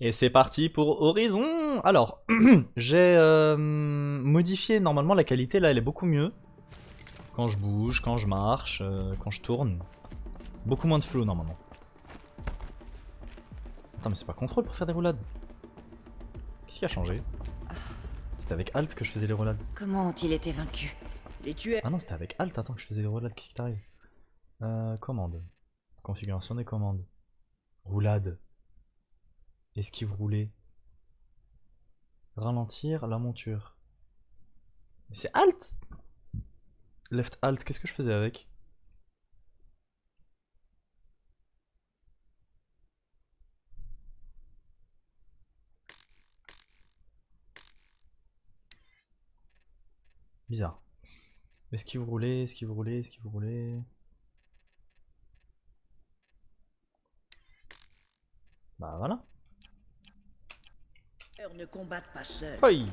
Et c'est parti pour Horizon. Alors, j'ai modifié normalement la qualité, là elle est beaucoup mieux. Quand je bouge, quand je marche, quand je tourne. Beaucoup moins de flow normalement. Attends mais c'est pas contrôle pour faire des roulades. Qu'est-ce qui a changé? C'était avec Alt que je faisais les roulades. Comment ont-ils été vaincus? Les tueurs. Ah non c'était avec Alt, attends que je faisais les roulades, qu'est-ce qui t'arrive? Commande. Configuration des commandes. Roulade. Esquive roulée. Ralentir la monture. Mais c'est Alt! Left Alt, qu'est-ce que je faisais avec? Bizarre. Esquive roulée, esquive roulée, esquive roulée. Bah voilà. Les tueurs ne combattent pas seuls. Hoi!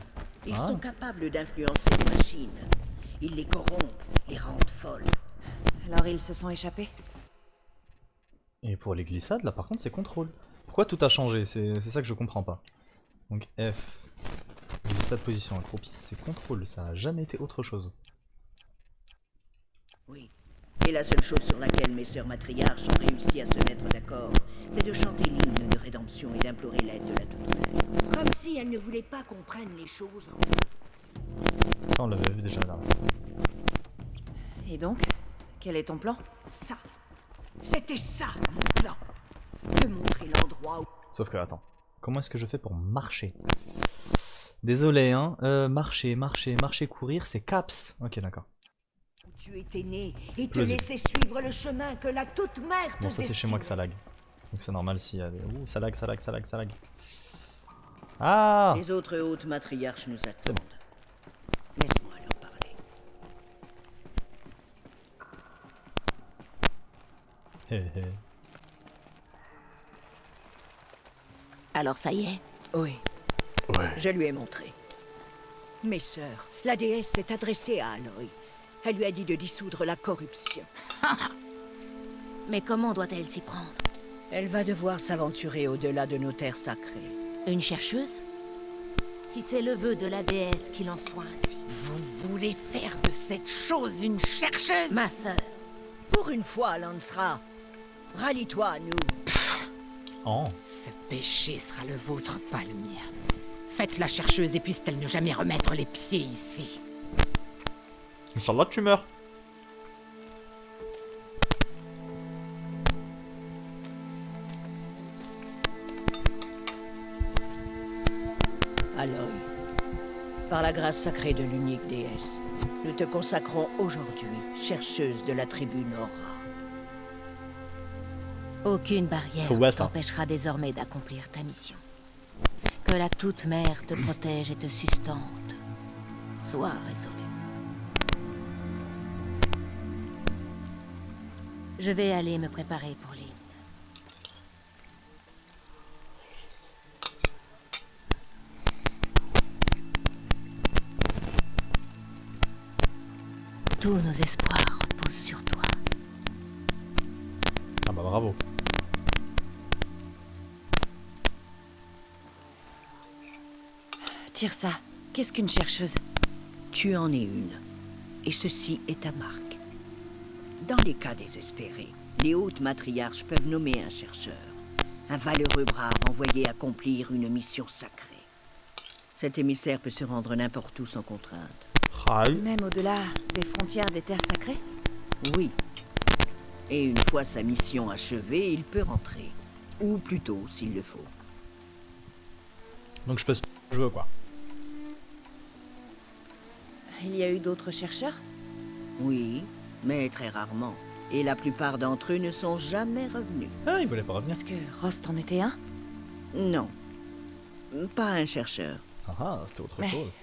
Ils Ah. sont capables d'influencer les machines. Ils les corrompent, les rendent folles. Alors ils se sont échappés? Et pour les glissades, là par contre c'est contrôle. Pourquoi tout a changé? C'est ça que je comprends pas. Donc F. Glissade position accroupie, c'est contrôle, ça a jamais été autre chose. Oui. Et la seule chose sur laquelle mes sœurs matriarches ont réussi à se mettre d'accord, c'est de chanter l'hymne de rédemption et d'implorer l'aide de la Toute-Mère. Comme si elles ne voulaient pas qu'on prenne les choses en main. Ça on l'avait vu déjà là. Et donc, quel est ton plan? Ça, c'était ça, mon plan. De montrer l'endroit où Sauf que attends, comment est-ce que je fais pour marcher? Désolé hein, marcher, courir c'est caps. Ok d'accord. tu étais né et te Plausible. laisser suivre le chemin que la Toute-Mère te Bon ça c'est chez moi que ça destinait. lag. Donc c'est normal s'il y a des... Ouh ça lag, ça lag, ça lag, ça lag. Ah! Les autres hautes matriarches nous C'est attendent. bon. Laisse-moi leur parler. Hé hé. Alors ça y est? Oui. Ouais. Je lui ai montré. Mes sœurs, la déesse s'est adressée à Aloy. Elle lui a dit de dissoudre la corruption. Mais comment doit-elle s'y prendre? Elle va devoir s'aventurer au-delà de nos terres sacrées. Une chercheuse? Si c'est le vœu de la déesse qu'il en soit ainsi. Vous voulez faire de cette chose une chercheuse? Ma sœur, Pour une fois, Lancera, rallie-toi à nous. Oh. Ce péché sera le vôtre, pas le mien. Faites la chercheuse et puisse-t-elle ne jamais remettre les pieds ici. Inch'Allah tu meurs. Aloy, par la grâce sacrée de l'unique déesse, nous te consacrons aujourd'hui chercheuse de la tribu Nora. aucune barrière Ouais, ça. t'empêchera désormais d'accomplir ta mission. Que la Toute-Mère te protège et te sustente. Sois résolu. Je vais aller me préparer pour l'île. Tous nos espoirs reposent sur toi. Ah bah bravo. Tire ça. Qu'est-ce qu'une chercheuse? Tu en es une. Et ceci est ta marque. Dans les cas désespérés, les hautes matriarches peuvent nommer un chercheur. Un valeureux brave envoyé accomplir une mission sacrée. Cet émissaire peut se rendre n'importe où sans contrainte. Aïe. Même au-delà des frontières des terres sacrées? Oui. Et une fois sa mission achevée, il peut rentrer. Ou plutôt, s'il le faut. Donc je peux jouer quoi. Il y a eu d'autres chercheurs? Oui, mais très rarement. Et la plupart d'entre eux ne sont jamais revenus. Ah il voulait pas revenir. Est-ce que Rost en était un? Non. Pas un chercheur. Ah ah c'était autre Mais- chose.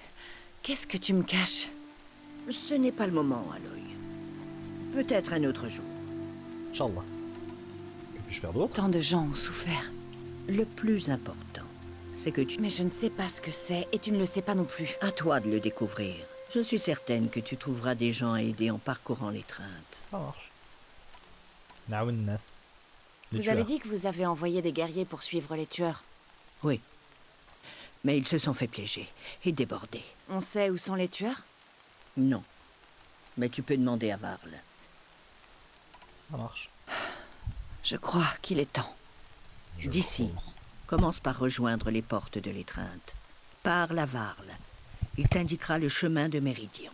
Qu'est-ce que tu me caches? Ce n'est pas le moment, Aloy. Peut-être un autre jour. Inch'Allah. Que puis-je faire d'autre? Tant de gens ont souffert. Le plus important, c'est que tu... Mais je ne sais pas ce que c'est et tu ne le sais pas non plus. À toi de le découvrir. Je suis certaine que tu trouveras des gens à aider en parcourant l'étreinte. Ça marche. Naoun Nas. Les Vous avez tueurs. dit que vous avez envoyé des guerriers pour suivre les tueurs. Oui. Mais ils se sont fait piéger et déborder. On sait où sont les tueurs? Non. Mais tu peux demander à Varl. Ça marche. Je crois qu'il est temps. Je D'ici. crois aussi. Commence par rejoindre les portes de l'étreinte. Parle à Varl. Il t'indiquera le chemin de Méridion.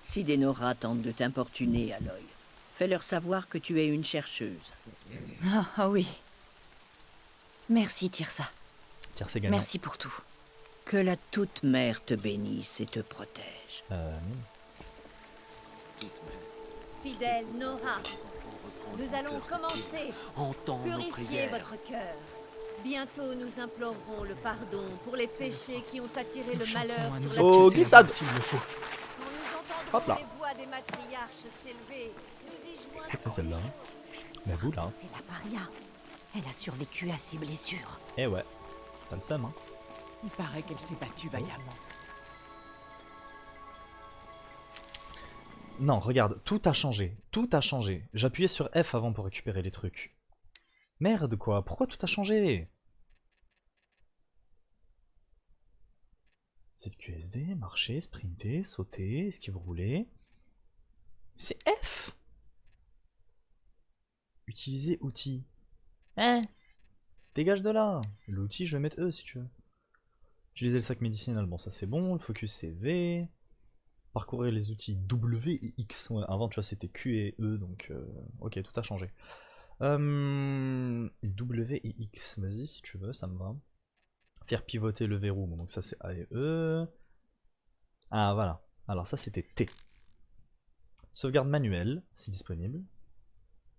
Si des Nora tentent de t'importuner, Aloy, fais-leur savoir que tu es une chercheuse. Ah oui. Merci, Tirsa. Tire ses gagnants. Merci pour tout. Que la Toute-Mère te bénisse et te protège. Fidèle Nora, nous allons commencer. Entends nos Purifiez prières. votre cœur. Bientôt, nous implorerons le pardon pour les péchés qui ont attiré le malheur sur la Oh, terre. glissade. S'il le faut. Quand nous Hop là. entendrons les voix des matriarches s'élever, nous y Qu'est-ce qu'elle fait joindrons. celle-là? Mais vous là. C'est la paria. Elle a survécu à ses blessures. Eh ouais. T'as le seum, hein. Il paraît qu'elle s'est battue vaillamment. Non, regarde, tout a changé. Tout a changé. J'appuyais sur F avant pour récupérer les trucs. Merde quoi, pourquoi tout a changé? C'est QSD, marcher, sprinter, sauter, esquive rouler. C'est F. Utiliser outil. Hein? Dégage de là. L'outil, je vais mettre E si tu veux. Utiliser le sac médicinal, bon ça c'est bon. Le focus c'est V. Parcourir les outils W et X. Ouais, avant tu vois c'était Q et E donc ok tout a changé. W et X, vas-y si tu veux, ça me va. Faire pivoter le verrou, bon, donc ça c'est A et E. Ah voilà, alors ça c'était T. Sauvegarde manuelle, c'est disponible.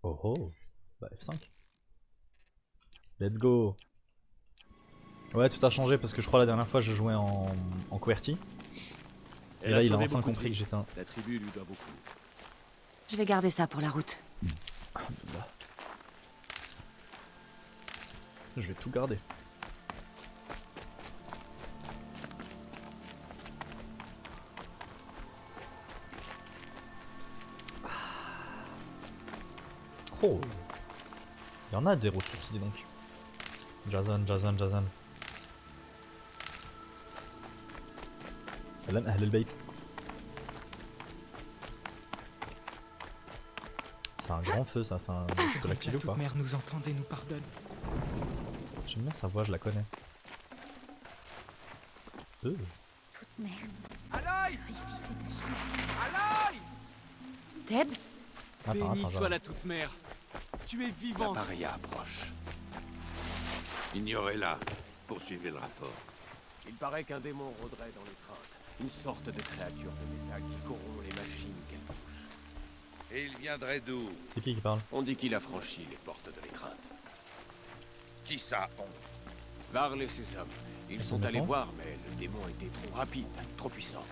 Oh oh, bah F5. Let's go. Ouais tout a changé parce que je crois la dernière fois je jouais en QWERTY. Et là il a enfin compris que j'étais un... La tribu lui doit beaucoup. Je vais garder ça pour la route. Alhamdoulilah. Je vais tout garder. Oh, il y en a des ressources, dis donc. Jason. Salam Ahl al-Bayt. C'est un grand feu ça, je peux l'activer ou pas? Mère nous entende et nous pardonne. J'aime bien sa voix, je la connais. Aloy! Aloy! Teb? Béni soit la toute-mère. Tu es vivante. La paria approche. Ignorez-la. Poursuivez le rapport. Il paraît qu'un démon rôderait dans l'étreinte. Une sorte de créature de métal qui corrompt les machines qu'elle touche. Et il viendrait d'où? C'est qui parle? On dit qu'il a franchi les portes de l'étreinte. Qui ça? Varl et ses hommes. Ils Ça sont dépend. allés voir, mais le démon était trop rapide, trop puissant.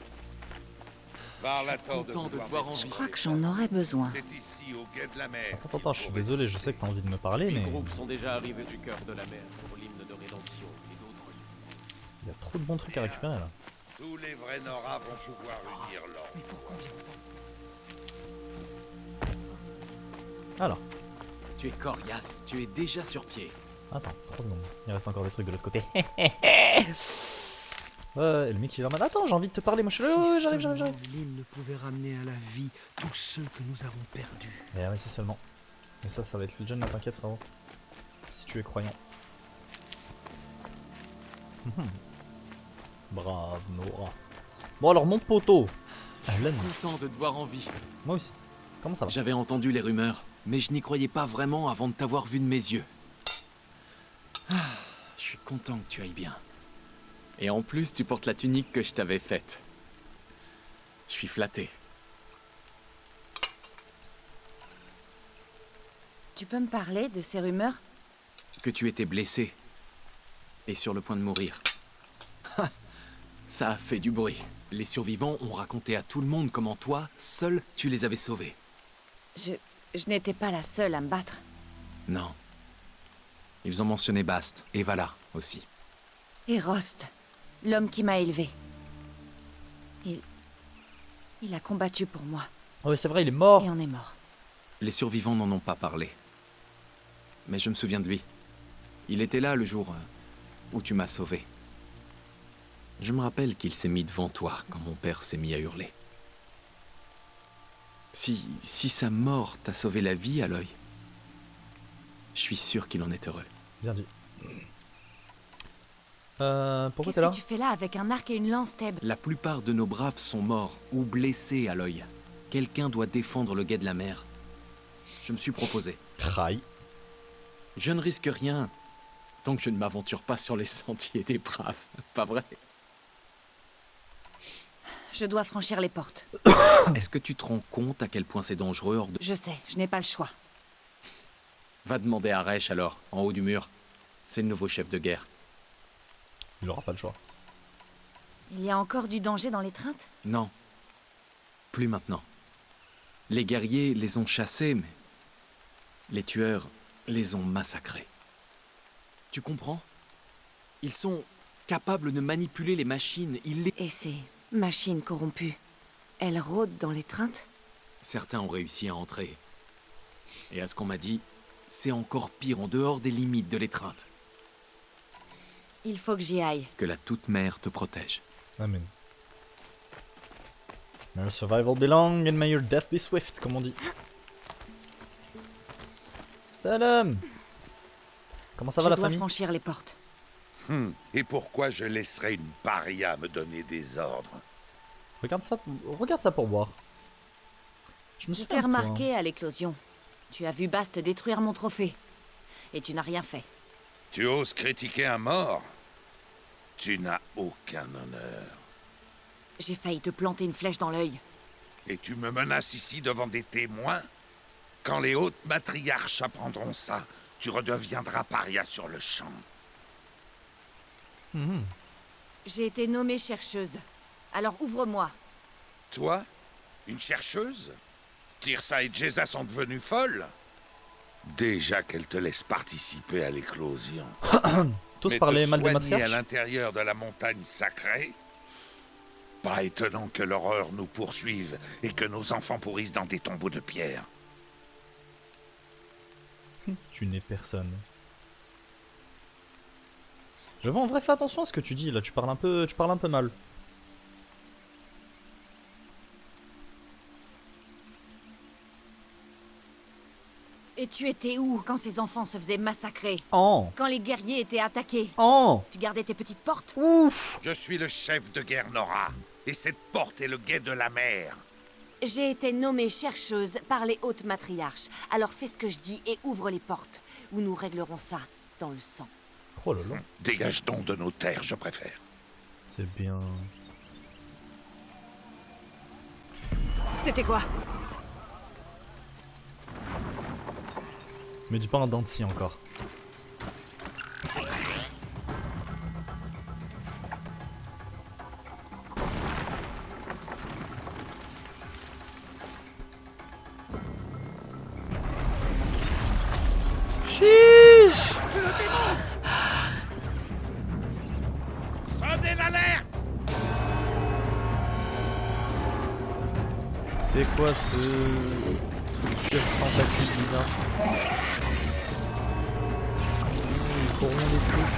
Var la tort de Content de pouvoir te voir mettre en Je vie. crois que j'en aurais besoin. C'est ici, au guet de la mer. Attends, je suis désolé, je sais que t'as envie de me parler, Les mais groupes sont déjà arrivés du cœur de la mer pour l'hymne de rédemption et d'autres. il y a trop de bons trucs à récupérer là. Tous les vrais Nora vont pouvoir unir l'or. Mais pour combien de temps? Alors, Tu es coriace, tu es déjà sur pied. attends, 3 secondes. Il reste encore des trucs de l'autre côté. Et le mec il va mal. Attends, j'ai envie de te parler, moi je suis là. Oh, j'arrive. L'hymne pouvait ramener à la vie tous ceux que nous avons perdus. Et ouais, c'est seulement. Mais ça va être Legion, ne t'inquiète frérot. Si tu es croyant. Brave Nora. Bon alors mon poteau. Ahlan. Content de te voir en vie. Moi aussi. Comment ça va? J'avais entendu les rumeurs, mais je n'y croyais pas vraiment avant de t'avoir vu de mes yeux. Ah, je suis content que tu ailles bien. Et en plus, tu portes la tunique que je t'avais faite. Je suis flatté. Tu peux me parler de ces rumeurs? Que tu étais blessé. Et sur le point de mourir. Ha, ça a fait du bruit. Les survivants ont raconté à tout le monde comment toi, seul, tu les avais sauvés. Je n'étais pas la seule à me battre. Non. Ils ont mentionné Bast et Vala aussi. Et Rost, l'homme qui m'a élevé. Il a combattu pour moi. Oh oui c'est vrai, il est mort. Et on est mort. Les survivants n'en ont pas parlé. Mais je me souviens de lui. Il était là le jour où tu m'as sauvé. Je me rappelle qu'il s'est mis devant toi quand mon père s'est mis à hurler. Si sa mort t'a sauvé la vie, Aloy, je suis sûr qu'il en est heureux. Bien dit. Pourquoi t'es Qu'est-ce là? que tu fais là avec un arc et une lance, Theb? La plupart de nos braves sont morts ou blessés, Aloy. Quelqu'un doit défendre le guet de la mer. Je me suis proposé. Trahi. Je ne risque rien tant que je ne m'aventure pas sur les sentiers des braves. Pas vrai? Je dois franchir les portes. Est-ce que tu te rends compte à quel point c'est dangereux hors de... Je sais, je n'ai pas le choix. Va demander à Resh alors, en haut du mur. C'est le nouveau chef de guerre. Il aura pas le choix. Il y a encore du danger dans l'étreinte? Non. Plus maintenant. Les guerriers les ont chassés, mais... les tueurs les ont massacrés. Tu comprends? Ils sont capables de manipuler les machines, ils les... Et ces machines corrompues, elles rôdent dans l'étreinte? Certains ont réussi à entrer. Et à ce qu'on m'a dit, c'est encore pire en dehors des limites de l'étreinte. Il faut que j'y aille. Que la toute-mère te protège. Amen. May your survival be long and may your death be swift, comme on dit. Salam! Comment ça va la famille? Je dois franchir les portes. Et pourquoi je laisserais une paria me donner des ordres? Regarde ça pour voir. Je me Je souviens t'ai de toi, remarqué à l'éclosion. Tu as vu Bast détruire mon trophée. Et tu n'as rien fait. Tu oses critiquer un mort? Tu n'as aucun honneur. J'ai failli te planter une flèche dans l'œil. Et tu me menaces ici devant des témoins? Quand les hautes matriarches apprendront ça, tu redeviendras paria sur le champ. J'ai été nommée chercheuse. Alors ouvre-moi. Toi? Une chercheuse? Tirsa et Jeza sont devenues folles? Déjà qu'elles te laissent participer à l'éclosion. Tous Mais parlaient te mal des soigner matriarches. à l'intérieur de la montagne sacrée? Pas étonnant que l'horreur nous poursuive et que nos enfants pourrissent dans des tombeaux de pierre. Tu n'es personne. J'avoue, en vrai, fais attention à ce que tu dis là. Tu parles un peu mal. Et tu étais où quand ces enfants se faisaient massacrer? Oh! Quand les guerriers étaient attaqués? Oh! Tu gardais tes petites portes? Ouf! Je suis le chef de guerre Nora, et cette porte est le guet de la mer. J'ai été nommée chercheuse par les hautes matriarches. Alors fais ce que je dis et ouvre les portes, ou nous réglerons ça dans le sang. Oh là là. Dégage donc de nos terres, je préfère. C'est bien. C'était quoi? Mais dis pas un dent de scie encore. Chiche! Sonnez l'alerte! C'est quoi ce truc tentacule bizarre? Pour rien des trucs.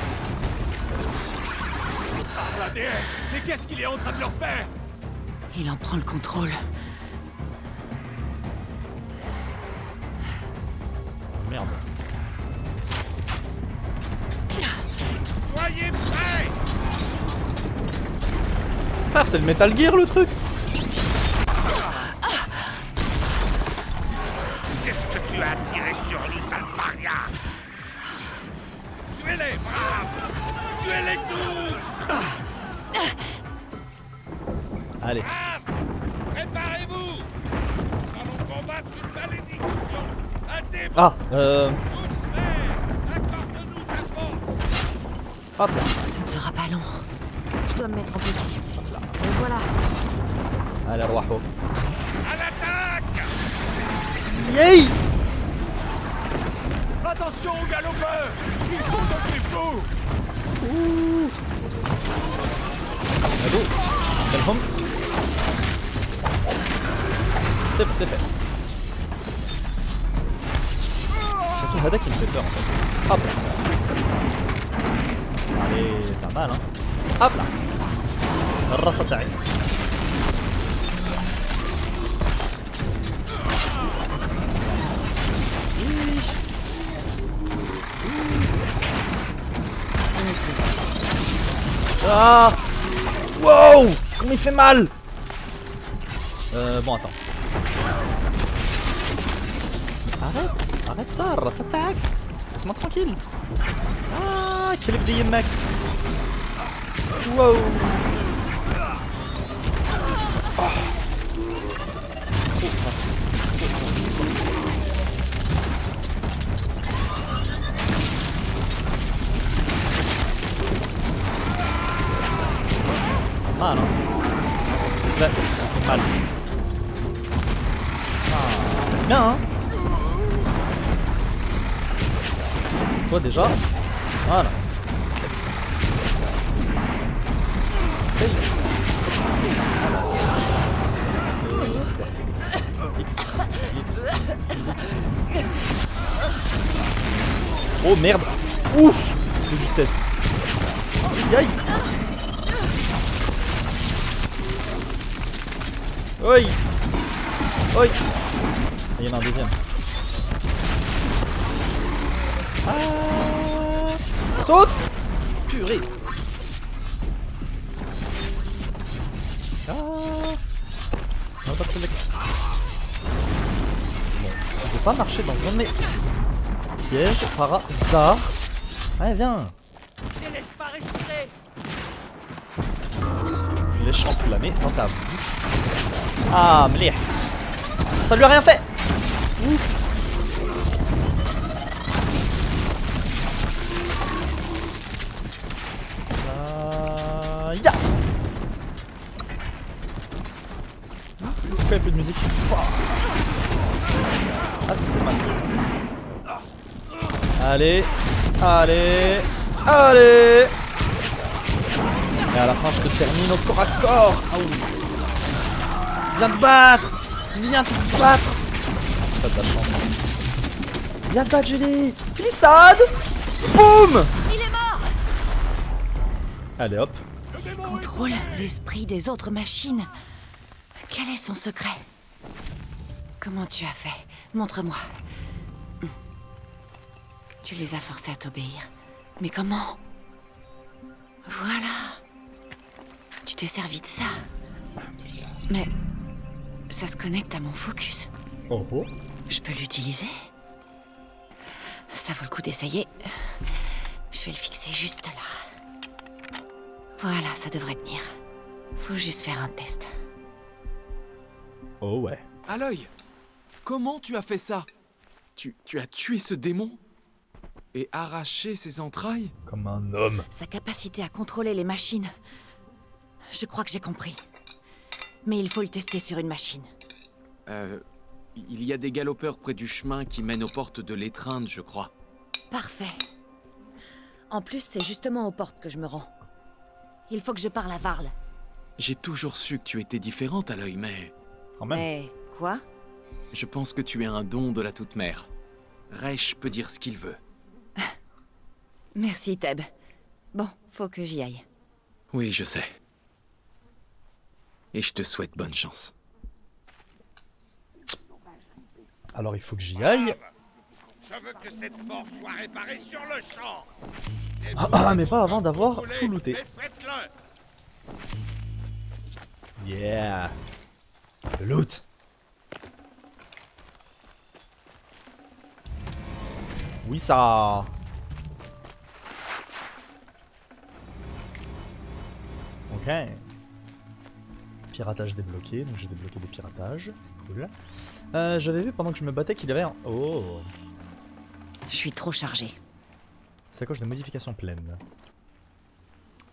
Ah, la déesse! Mais qu'est-ce qu'il est en train de leur faire? Il en prend le contrôle. Merde. Soyez prêts! Frère, c'est le Metal Gear le truc! Qu'est-ce que tu as tiré sur nous, sale paria? Tuez-les, braves! Tuez-les tous! Allez. Braves! Préparez-vous! Nous allons combattre une malédiction! Un démon! Ah, Accorde-nous ta force! hop là. Ça ne sera pas long. Je dois me mettre en position. Et voilà. Allez, Roaho. À l'attaque! Yay! Attention aux galopeurs! Ils sont comme des fous! Allô? Téléphone? C'est fait. Surtout Hada qui me fait peur en fait. Hop là. Allez. mal hein. Hop là. الرصة تاعي. Ah. Wow. Comme il fait mal. Bon attends. Arrête ça, الرصة تاعك. Laisse-moi tranquille. Ah, كلب دي يمك. Wow. Mal hein. Ça fait mal. Ah, bien hein. Toi déjà. Voilà. Oh merde. Ouf. De justesse. Aïe. Oi. Oi. Il y en a un deuxième. Ah. Saute. Purée. Ah. Non, pas de select. Bon, on peut pas marcher dans un piège par hasard. Allez, viens. Flèche enflammée dans ta bouche. Ah, mlih. Ça lui a rien fait. Ouf. Ya. Pourquoi il n'y a plus de musique? Ah, c'est mal ça. Allez. Allez. Allez. Et à la fin, je te termine au corps à corps. Ah, oui. Viens te battre. Viens te battre. T'as de la chance. Viens te battre, Julie. Glissade. Boum. Il est mort. Allez, hop. Contrôle l'esprit des autres machines. Quel est son secret? Comment tu as fait? Montre-moi. Tu les as forcés à t'obéir. Mais comment? Voilà. Tu t'es servi de ça. Mais ça se connecte à mon focus. Oh oh. Je peux l'utiliser? Ça vaut le coup d'essayer. Je vais le fixer juste là. Voilà, ça devrait tenir. Faut juste faire un test. Oh ouais. Aloy, comment tu as fait ça? Tu as tué ce démon? Et arraché ses entrailles? Comme un homme. Sa capacité à contrôler les machines. Je crois que j'ai compris. Mais il faut le tester sur une machine. Il y a des galopeurs près du chemin qui mènent aux portes de l'étreinte, je crois. Parfait. En plus, c'est justement aux portes que je me rends. Il faut que je parle à Varl. J'ai toujours su que tu étais différente, Aloy, mais... Quand même. Mais quoi? Je pense que tu es un don de la Toute-Mère. Resh peut dire ce qu'il veut. Merci, Teb. Bon, faut que j'y aille. Oui, je sais. Et je te souhaite bonne chance. Alors il faut que j'y aille. Je veux que cette porte soit réparée sur le champ. Ah, mais pas avant d'avoir tout looté. Yeah. Le loot. Oui ça. Ok. Piratage débloqué, donc j'ai débloqué des piratages, c'est cool. J'avais vu pendant que je me battais qu'il y avait un... Oh. Je suis trop chargé. C'est à cause de modifications pleines.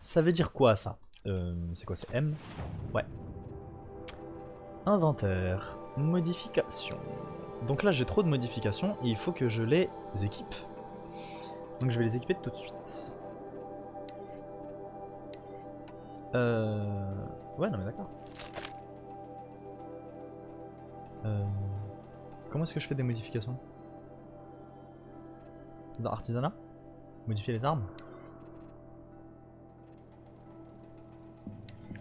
Ça veut dire quoi ça? C'est quoi, c'est M? Ouais. Inventaire. Modifications. Donc là j'ai trop de modifications et il faut que je les équipe. Donc je vais les équiper tout de suite. Ouais, non mais d'accord. Comment est-ce que je fais des modifications? Dans artisanat? Modifier les armes?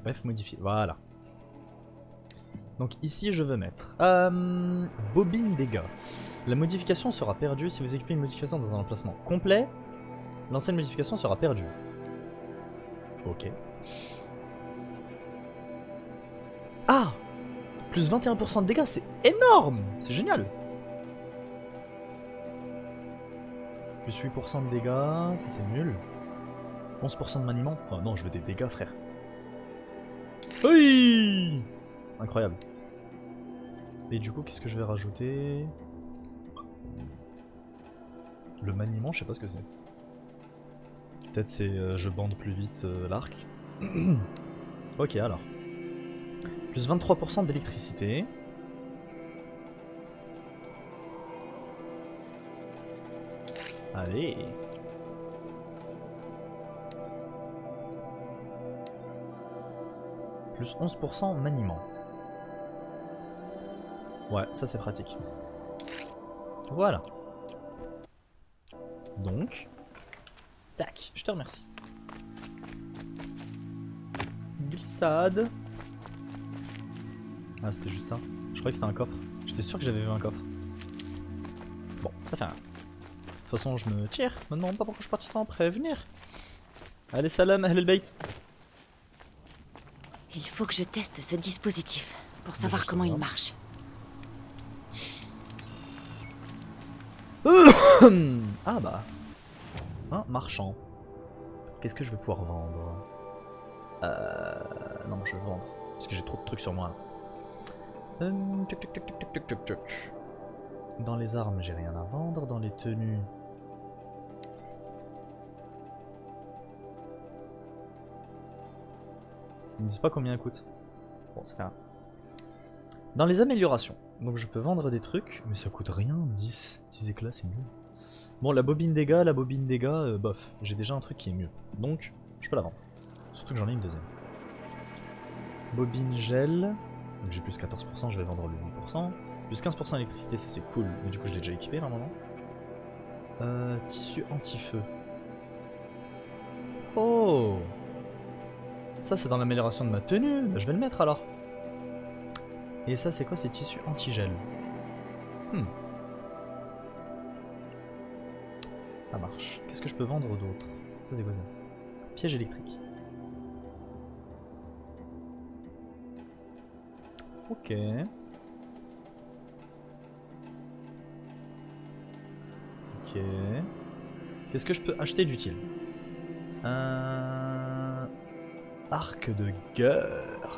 F modifié, voilà. Donc ici je veux mettre bobine dégâts. La modification sera perdue si vous équipez une modification dans un emplacement complet. L'ancienne modification sera perdue. Ok. Ah, plus 21% de dégâts, c'est énorme. C'est génial. Plus 8% de dégâts, ça c'est nul. 11% de maniement. Oh non, je veux des dégâts, frère. Oui, incroyable. Et du coup, qu'est-ce que je vais rajouter? Le maniement, je sais pas ce que c'est. Peut-être c'est je bande plus vite l'arc. Ok, alors. Plus 23% d'électricité. Allez. Plus 11% maniement. Ouais, ça c'est pratique. Voilà. Donc, tac, je te remercie. Glissade. Ah, c'était juste ça. Je croyais que c'était un coffre. J'étais sûr que j'avais vu un coffre. Bon, ça fait rien. De toute façon, je me tire. Me demande pas pourquoi je suis parti sans prévenir. Allez, salam, ahl al-bayt. Il faut que je teste ce dispositif pour savoir comment il marche. Ah bah. Un marchand. Qu'est-ce que je vais pouvoir vendre? Non, je vais vendre. Parce que j'ai trop de trucs sur moi. Dans les armes, j'ai rien à vendre. Dans les tenues. Ils me disent pas combien elles coûtent. Bon, ça fait rien. Dans les améliorations. Donc je peux vendre des trucs, mais ça coûte rien. 10 éclats, c'est mieux. Bon, la bobine dégâts, bof. J'ai déjà un truc qui est mieux. Donc, je peux la vendre. Surtout que j'en ai une deuxième. Bobine gel. Donc j'ai plus 14%, je vais vendre le 8%. Plus 15% d'électricité, ça c'est cool. Mais du coup, je l'ai déjà équipé normalement. Tissu anti-feu. Oh! Ça, c'est dans l'amélioration de ma tenue. Bah, je vais le mettre alors. Et ça, c'est quoi? C'est tissu anti-gel. Ça marche. Qu'est-ce que je peux vendre d'autre? Ça, c'est quoi ça? Piège électrique. Ok. Ok. Qu'est-ce que je peux acheter d'utile? Arc de guerre.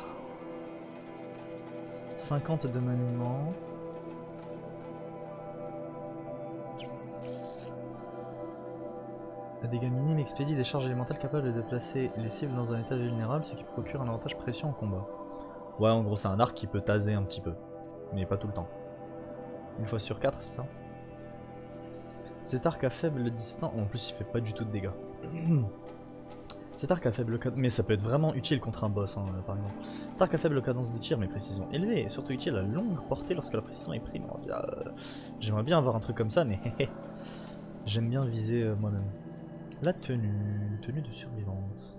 50 de maniement. Un dégâts minimes expédie des charges élémentales capables de placer les cibles dans un état vulnérable, ce qui procure un avantage pression en combat. Ouais, en gros, c'est un arc qui peut taser un petit peu. Mais pas tout le temps. Une fois sur 4, c'est ça? Cet arc à faible distance... En plus, il fait pas du tout de dégâts. Cet arc à faible cadence... Mais ça peut être vraiment utile contre un boss, hein, par exemple. Cet arc à faible cadence de tir, mais précision élevée, et surtout utile à longue portée lorsque la précision est prime. J'aimerais bien avoir un truc comme ça, mais... J'aime bien viser moi-même. La tenue... Tenue de survivante.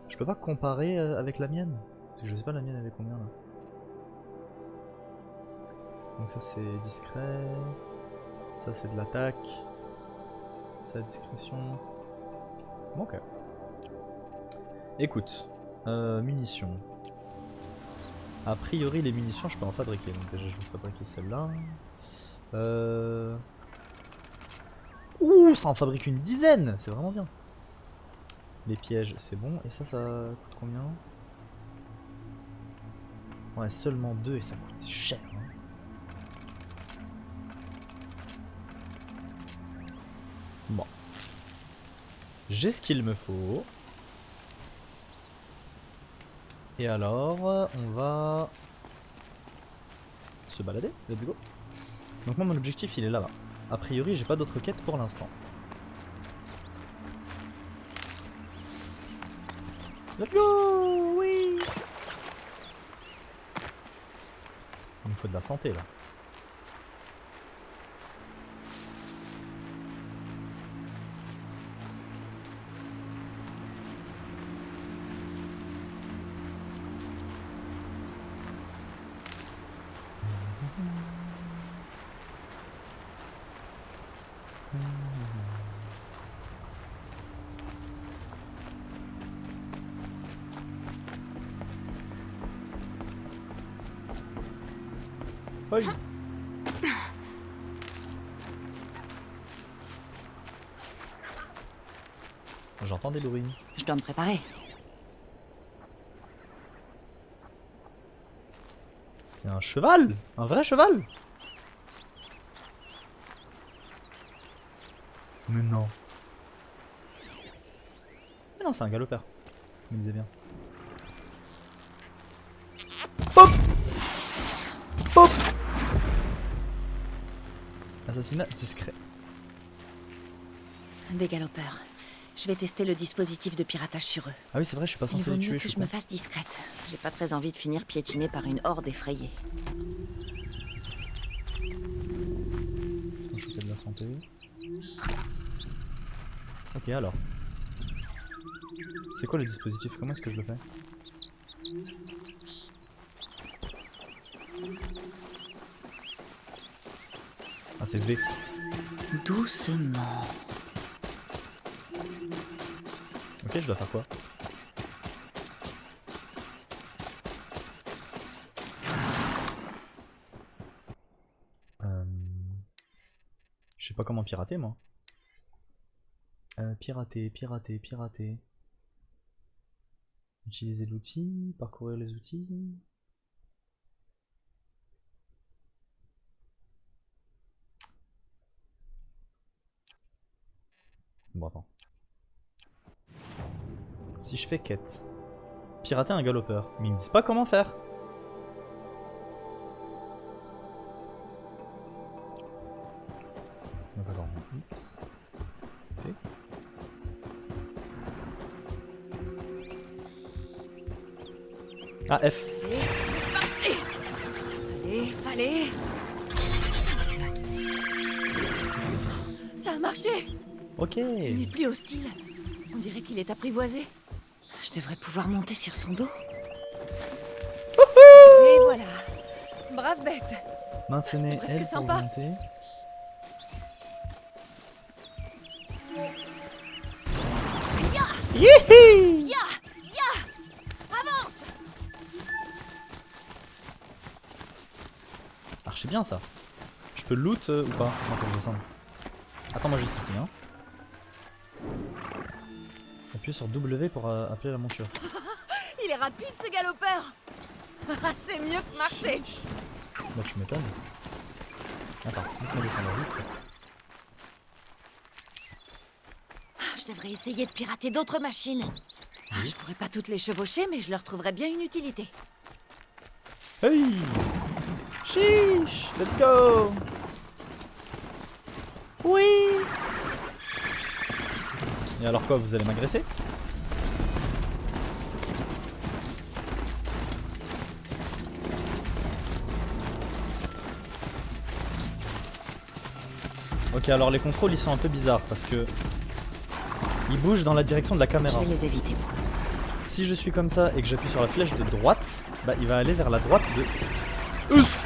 Je peux pas comparer avec la mienne? Parce que je sais pas la mienne elle est combien là. Donc ça c'est discret. Ça c'est de l'attaque. Ça discrétion. Bon, ok. Écoute. Munitions. A priori les munitions je peux en fabriquer. Donc déjà je vais fabriquer celle-là. Ouh, ça en fabrique une dizaine. C'est vraiment bien. Les pièges, c'est bon. Et ça coûte combien? Ouais, seulement 2 et ça coûte cher. Hein. Bon. J'ai ce qu'il me faut. Et alors, on va se balader. Let's go. Donc moi, mon objectif, il est là-bas. A priori, j'ai pas d'autres quêtes pour l'instant. Let's go! Oui! Il me faut de la santé là. Oui. J'entends des bruits. Je dois me préparer. C'est un cheval? Un vrai cheval? Mais non. Mais non, c'est un galopeur. Je me disais bien. Hop! Hop! Assassinat discret. Des galopeurs. Je vais tester le dispositif de piratage sur eux. Ah oui, c'est vrai, je suis pas Il censé vaut les mieux tuer, que je me fasse discrète. J'ai pas très envie de finir piétinée par une horde effrayée. Laisse-moi choper de la santé. Ok, alors. C'est quoi le dispositif? Comment est-ce que je le fais? Ah, c'est V. Doucement. Ok, je dois faire quoi? Je sais pas comment pirater, moi. Pirater. Utiliser l'outil, parcourir les outils. Bon, attends. Si je fais quête, pirater un galopeur, mais ils me disent pas comment faire. Donc attends, X. Ok. Ah, F. Allez, c'est parti. Allez. Ça a marché. Ok. Il n'est plus hostile. On dirait qu'il est apprivoisé. Je devrais pouvoir monter sur son dos. Et voilà. Brave bête. Maintenez C'est presque L pour sympa. monter. Youhi! Ya! Avance! Archi bien ça. Je peux loot ou pas? Non, faut que je descende. Attends-moi juste ici, hein. Appuie sur W pour appeler la monture. Il est rapide ce galopeur. C'est mieux que marcher. Bah tu m'étonnes. Attends, laisse-moi descendre vite. Je devrais essayer de pirater d'autres machines. Je pourrais pas toutes les chevaucher, mais je leur trouverais bien une utilité. Hey! Chiche! Let's go! Oui! Et alors quoi, vous allez m'agresser? Ok, alors les contrôles ils sont un peu bizarres parce que ils bougent dans la direction de la caméra. Je vais les éviter pour l'instant. Si je suis comme ça et que j'appuie sur la flèche de droite, bah il va aller vers la droite de... Us!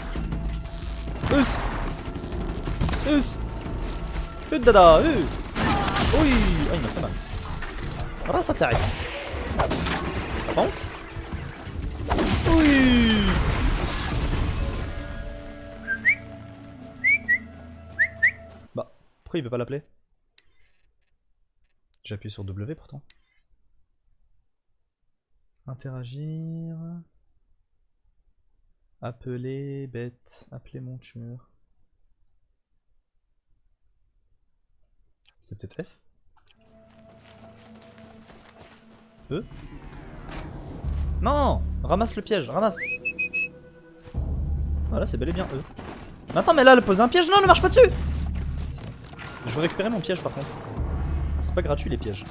Dada! Oui! Ah il m'a fait mal. Ah ça t'arrive. T'as pas honte? Oui! Bah, pourquoi il veut pas l'appeler? J'ai appuyé sur W pourtant. Interagir. Appeler bête. Appeler monture. C'est peut-être F? E? Non! Ramasse le piège, ramasse! Voilà, c'est bel et bien E. Mais attends, mais là, elle pose un piège! Non, ne marche pas dessus! Je veux récupérer mon piège par contre. C'est pas gratuit les pièges.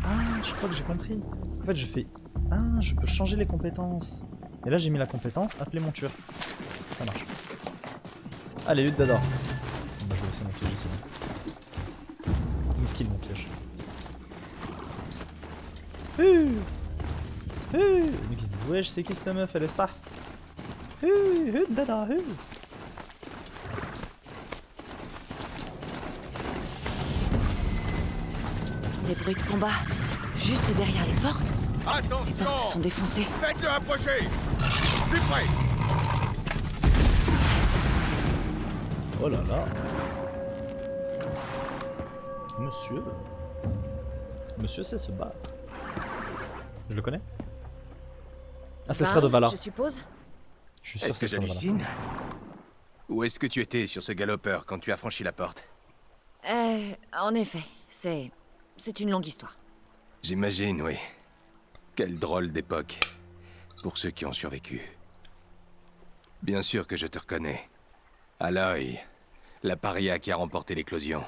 Ah, je crois que j'ai compris. En fait, je fais... Ah, je peux changer les compétences. Et là, j'ai mis la compétence, appeler monture. Ça marche. Allez, lutte d'ador. Bah, je vais laisser mon piège ici. Miskin mon piège. Les mecs ils se disent, ouais, je sais qui cette meuf, elle est ça. Dada, des bruits de combat. Juste derrière les portes. Les Attention! portes sont défoncées. Faites-le approcher! Plus près! Oh là là. Monsieur. Monsieur sait se battre. Je le connais? Ah, c'est frère de Vala. Je suppose. Je suis sûr Est-ce que c'est frère de Vala. j'hallucine? Où est-ce que tu étais sur ce galopeur quand tu as franchi la porte? En effet, c'est une longue histoire. J'imagine, oui. Quelle drôle d'époque. Pour ceux qui ont survécu. Bien sûr que je te reconnais. Aloy, la paria qui a remporté l'éclosion.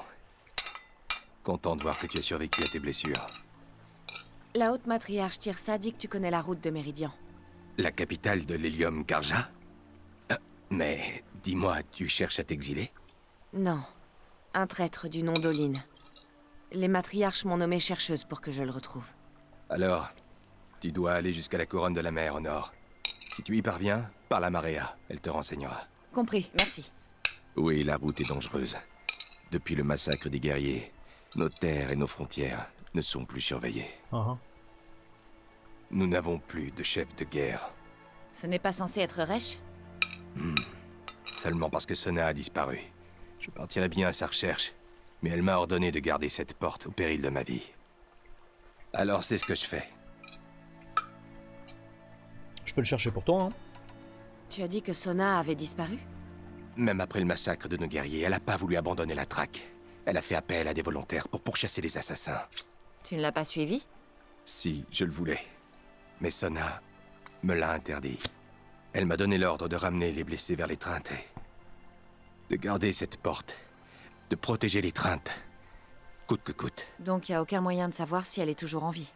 Content de voir que tu as survécu à tes blessures. La haute matriarche Tirsa dit que tu connais la route de Méridian. La capitale de l'Hélium Karja? Mais dis-moi, tu cherches à t'exiler? Non. Un traître du nom d'Oline. Les matriarches m'ont nommée chercheuse pour que je le retrouve. Alors, tu dois aller jusqu'à la couronne de la mer au nord. Si tu y parviens, parle à Maréa, elle te renseignera. Compris, merci. Oui, la route est dangereuse. Depuis le massacre des guerriers, nos terres et nos frontières ne sont plus surveillées. Nous n'avons plus de chef de guerre. Ce n'est pas censé être Resh? Seulement parce que Sona a disparu. Je partirai bien à sa recherche, mais elle m'a ordonné de garder cette porte au péril de ma vie. Alors c'est ce que je fais. Je peux le chercher pour toi, hein. Tu as dit que Sona avait disparu? Même après le massacre de nos guerriers, elle n'a pas voulu abandonner la traque. Elle a fait appel à des volontaires pour pourchasser les assassins. Tu ne l'as pas suivi? Si, je le voulais. Mais Sona me l'a interdit. Elle m'a donné l'ordre de ramener les blessés vers les treintes et de garder cette porte, de protéger les treintes, coûte que coûte. Donc il n'y a aucun moyen de savoir si elle est toujours en vie.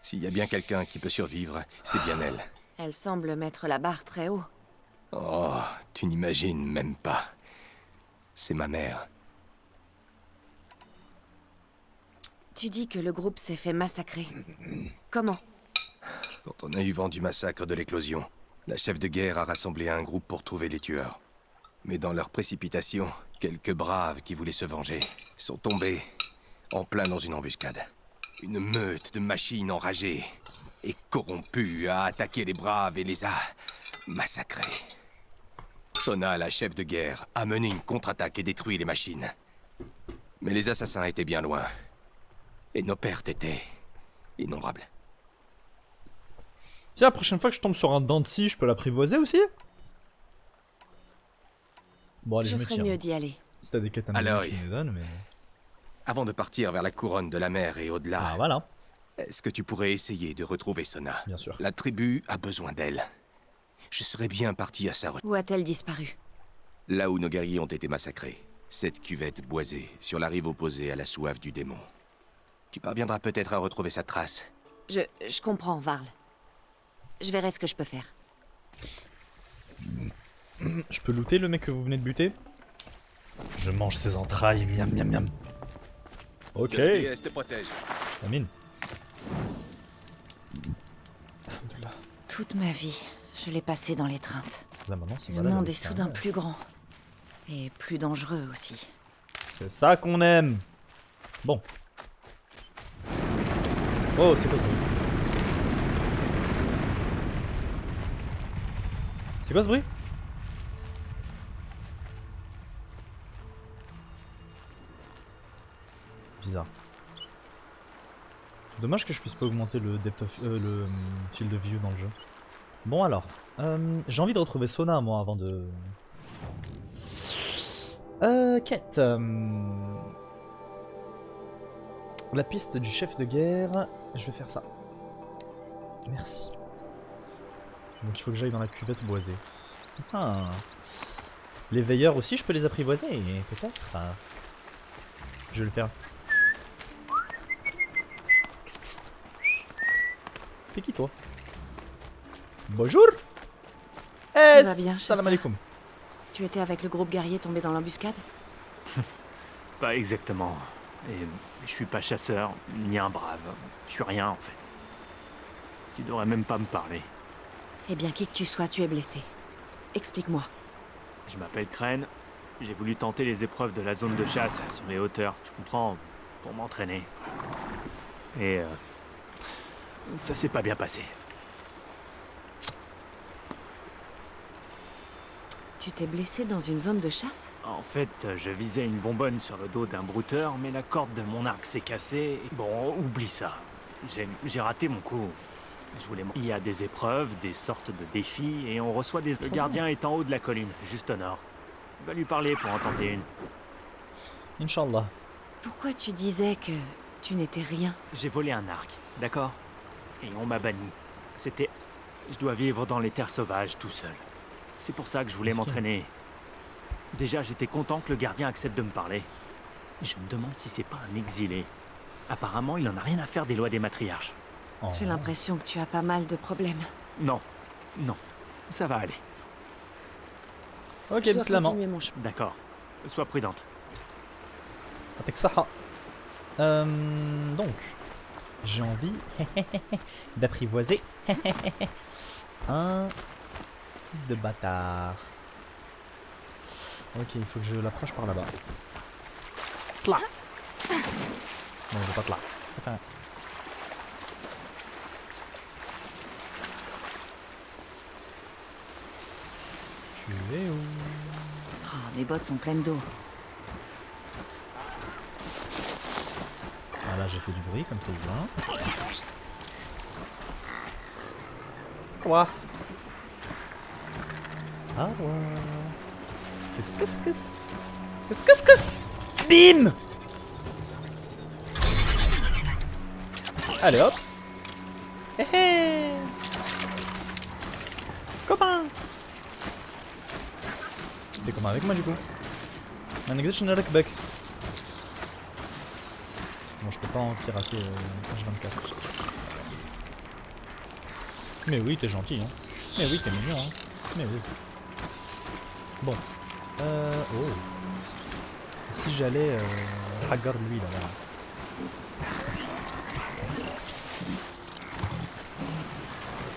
S'il y a bien quelqu'un qui peut survivre, c'est bien elle. Elle semble mettre la barre très haut. Oh, tu n'imagines même pas. C'est ma mère. Tu dis que le groupe s'est fait massacrer. Comment? Quand on a eu vent du massacre de l'éclosion, la chef de guerre a rassemblé un groupe pour trouver les tueurs. Mais dans leur précipitation, quelques braves qui voulaient se venger sont tombés en plein dans une embuscade. Une meute de machines enragées et corrompues a attaqué les braves et les a massacrés. Sona, la chef de guerre, a mené une contre-attaque et détruit les machines. Mais les assassins étaient bien loin. Et nos pertes étaient innombrables. Si la prochaine fois que je tombe sur un dent de scie, je peux l'apprivoiser aussi? Bon, allez, je me ferais tire. mieux d'y aller. Si t'as des quêtes à Alors, tu me les donnes, mais... Avant de partir vers la couronne de la mer et au-delà, Ah, voilà. est-ce que tu pourrais essayer de retrouver Sona? Bien sûr. La tribu a besoin d'elle. Je serais bien parti à sa retraite. Où a-t-elle disparu? Là où nos guerriers ont été massacrés. Cette cuvette boisée, sur la rive opposée à la soif du démon. Tu parviendras peut-être à retrouver sa trace. Je comprends, Varl. Je verrai ce que je peux faire. Je peux looter le mec que vous venez de buter? Je mange ses entrailles, miam miam miam. Ok. Que la déesse te protège. Amine. Toute ma vie, je l'ai passée dans l'étreinte. Là maintenant, c'est Le voilà, monde là, est c'est soudain un- plus grand. Et plus dangereux aussi. C'est ça qu'on aime. Bon. Oh, c'est quoi ce bruit? C'est quoi ce bruit? Bizarre. Dommage que je puisse pas augmenter le depth of, le field of view dans le jeu. Bon alors, j'ai envie de retrouver Sona moi avant de... Quête. La piste du chef de guerre. Je vais faire ça. Merci. Donc il faut que j'aille dans la cuvette boisée. Ah. Les veilleurs aussi, je peux les apprivoiser, peut-être. Je vais le faire. C'est qui toi? Bonjour. Tout va bien, salam chasseur. alaikum. Tu étais avec le groupe guerrier tombé dans l'embuscade? Pas exactement. Et je suis pas chasseur, ni un brave. Je suis rien en fait. Tu devrais même pas me parler. Eh bien, qui que tu sois, tu es blessé. Explique-moi. Je m'appelle Crane. J'ai voulu tenter les épreuves de la zone de chasse sur les hauteurs, tu comprends? Pour m'entraîner. Et ça s'est pas bien passé. Tu t'es blessé dans une zone de chasse? En fait, je visais une bonbonne sur le dos d'un brouteur, mais la corde de mon arc s'est cassée. Bon, oublie ça. J'ai raté mon coup. Il y a des épreuves, des sortes de défis, et on reçoit des... Le gardien est en haut de la colline, juste au nord. Va lui parler pour en tenter une. Inch'Allah. Pourquoi tu disais que tu n'étais rien? J'ai volé un arc, d'accord? Et on m'a banni. C'était... Je dois vivre dans les terres sauvages tout seul. C'est pour ça que je voulais m'entraîner. Déjà, j'étais content que le gardien accepte de me parler. Je me demande si c'est pas un exilé. Apparemment, il en a rien à faire des lois des matriarches. Oh. J'ai l'impression que tu as pas mal de problèmes. Non, non, ça va aller. Ok, Je dois bislama. continuer mon chemin. D'accord, sois prudente. Atek Saha. Donc, j'ai envie d'apprivoiser un fils de bâtard. Ok, il faut que je l'approche par là-bas. Tla. Non, je veux pas tla. Ça fait un... Tu es où? Oh, les bottes sont pleines d'eau. Voilà, j'ai fait du bruit, comme ça il vient. Ouah. Ah ouais. Qu'est-ce. Bim. Allez hop. Hé hé. Copain. T'es copain avec moi du coup. Ma négociation de Rakbek. Bon, je peux pas en pirater H24. Mais oui, t'es gentil, hein. Mais oui, t'es mignon, hein. Mais oui. Bon. Oh. Si j'allais... Regarde lui, là.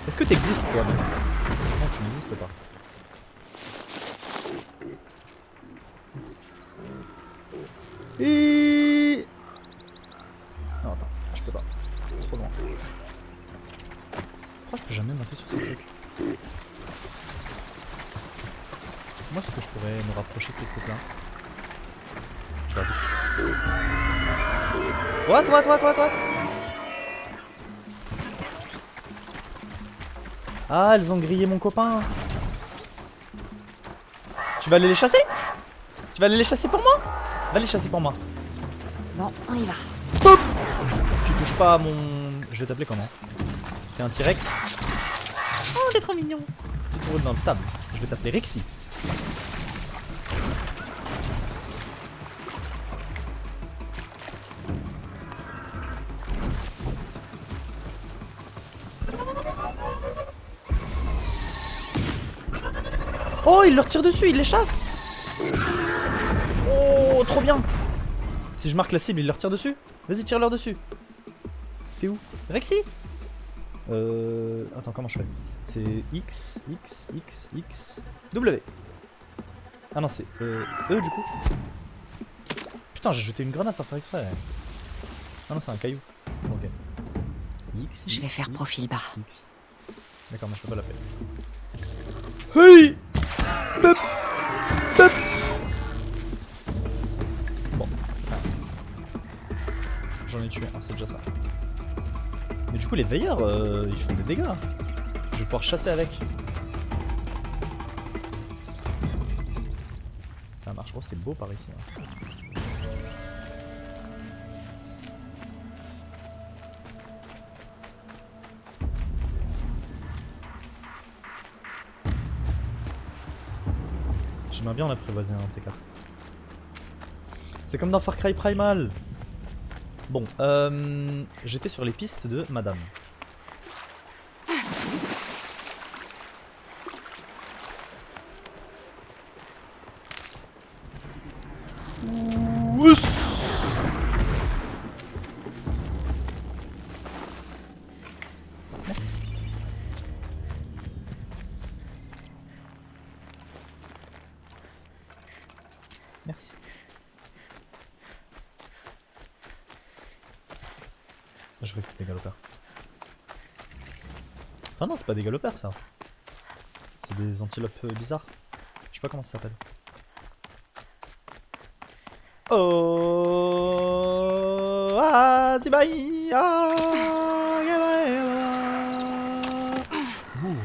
Est-ce que t'existes, toi, même? Non, tu n'existes pas. Et... Non, attends, je peux pas. Trop loin. Pourquoi je peux jamais monter sur ces trucs? Moi, est-ce que je pourrais me rapprocher de ces trucs-là? Je leur dis que... What? Ah, elles ont grillé mon copain. Tu vas aller les chasser? Tu vas aller les chasser pour moi? Va les chasser pour moi. Bon, on y va. Boop. Tu touches pas à mon... Je vais t'appeler comment? T'es un T-Rex? Oh, t'es trop mignon. Tu te roules dans le sable. Je vais t'appeler Rexy. Oh, il leur tire dessus, il les chasse. Oh, trop bien. Si je marque la cible, il leur tire dessus. Vas-y, tire-leur dessus. T'es où? Rexy? Attends, comment je fais? C'est X, W. Ah non, c'est E du coup. Putain, j'ai jeté une grenade sans faire exprès. Ah non, c'est un caillou. Ok. X. Je vais faire profil bas. X. D'accord, moi je peux pas l'appeler. Hey! Bop! Bop! Bon. J'en ai tué un, c'est déjà ça. Mais du coup, les veilleurs, ils font des dégâts. Je vais pouvoir chasser avec. Ça marche. Oh, c'est beau par ici. Hein. J'aimerais bien en apprivoiser un de ces quatre. C'est comme dans Far Cry Primal. Bon, j'étais sur les pistes de Madame. Merci. Merci. Je croyais que c'était des galopeurs. Enfin non, c'est pas des galopeurs ça. C'est des antilopes bizarres. Je sais pas comment ça s'appelle. Oh, ah, c'est bye, ah, ouh,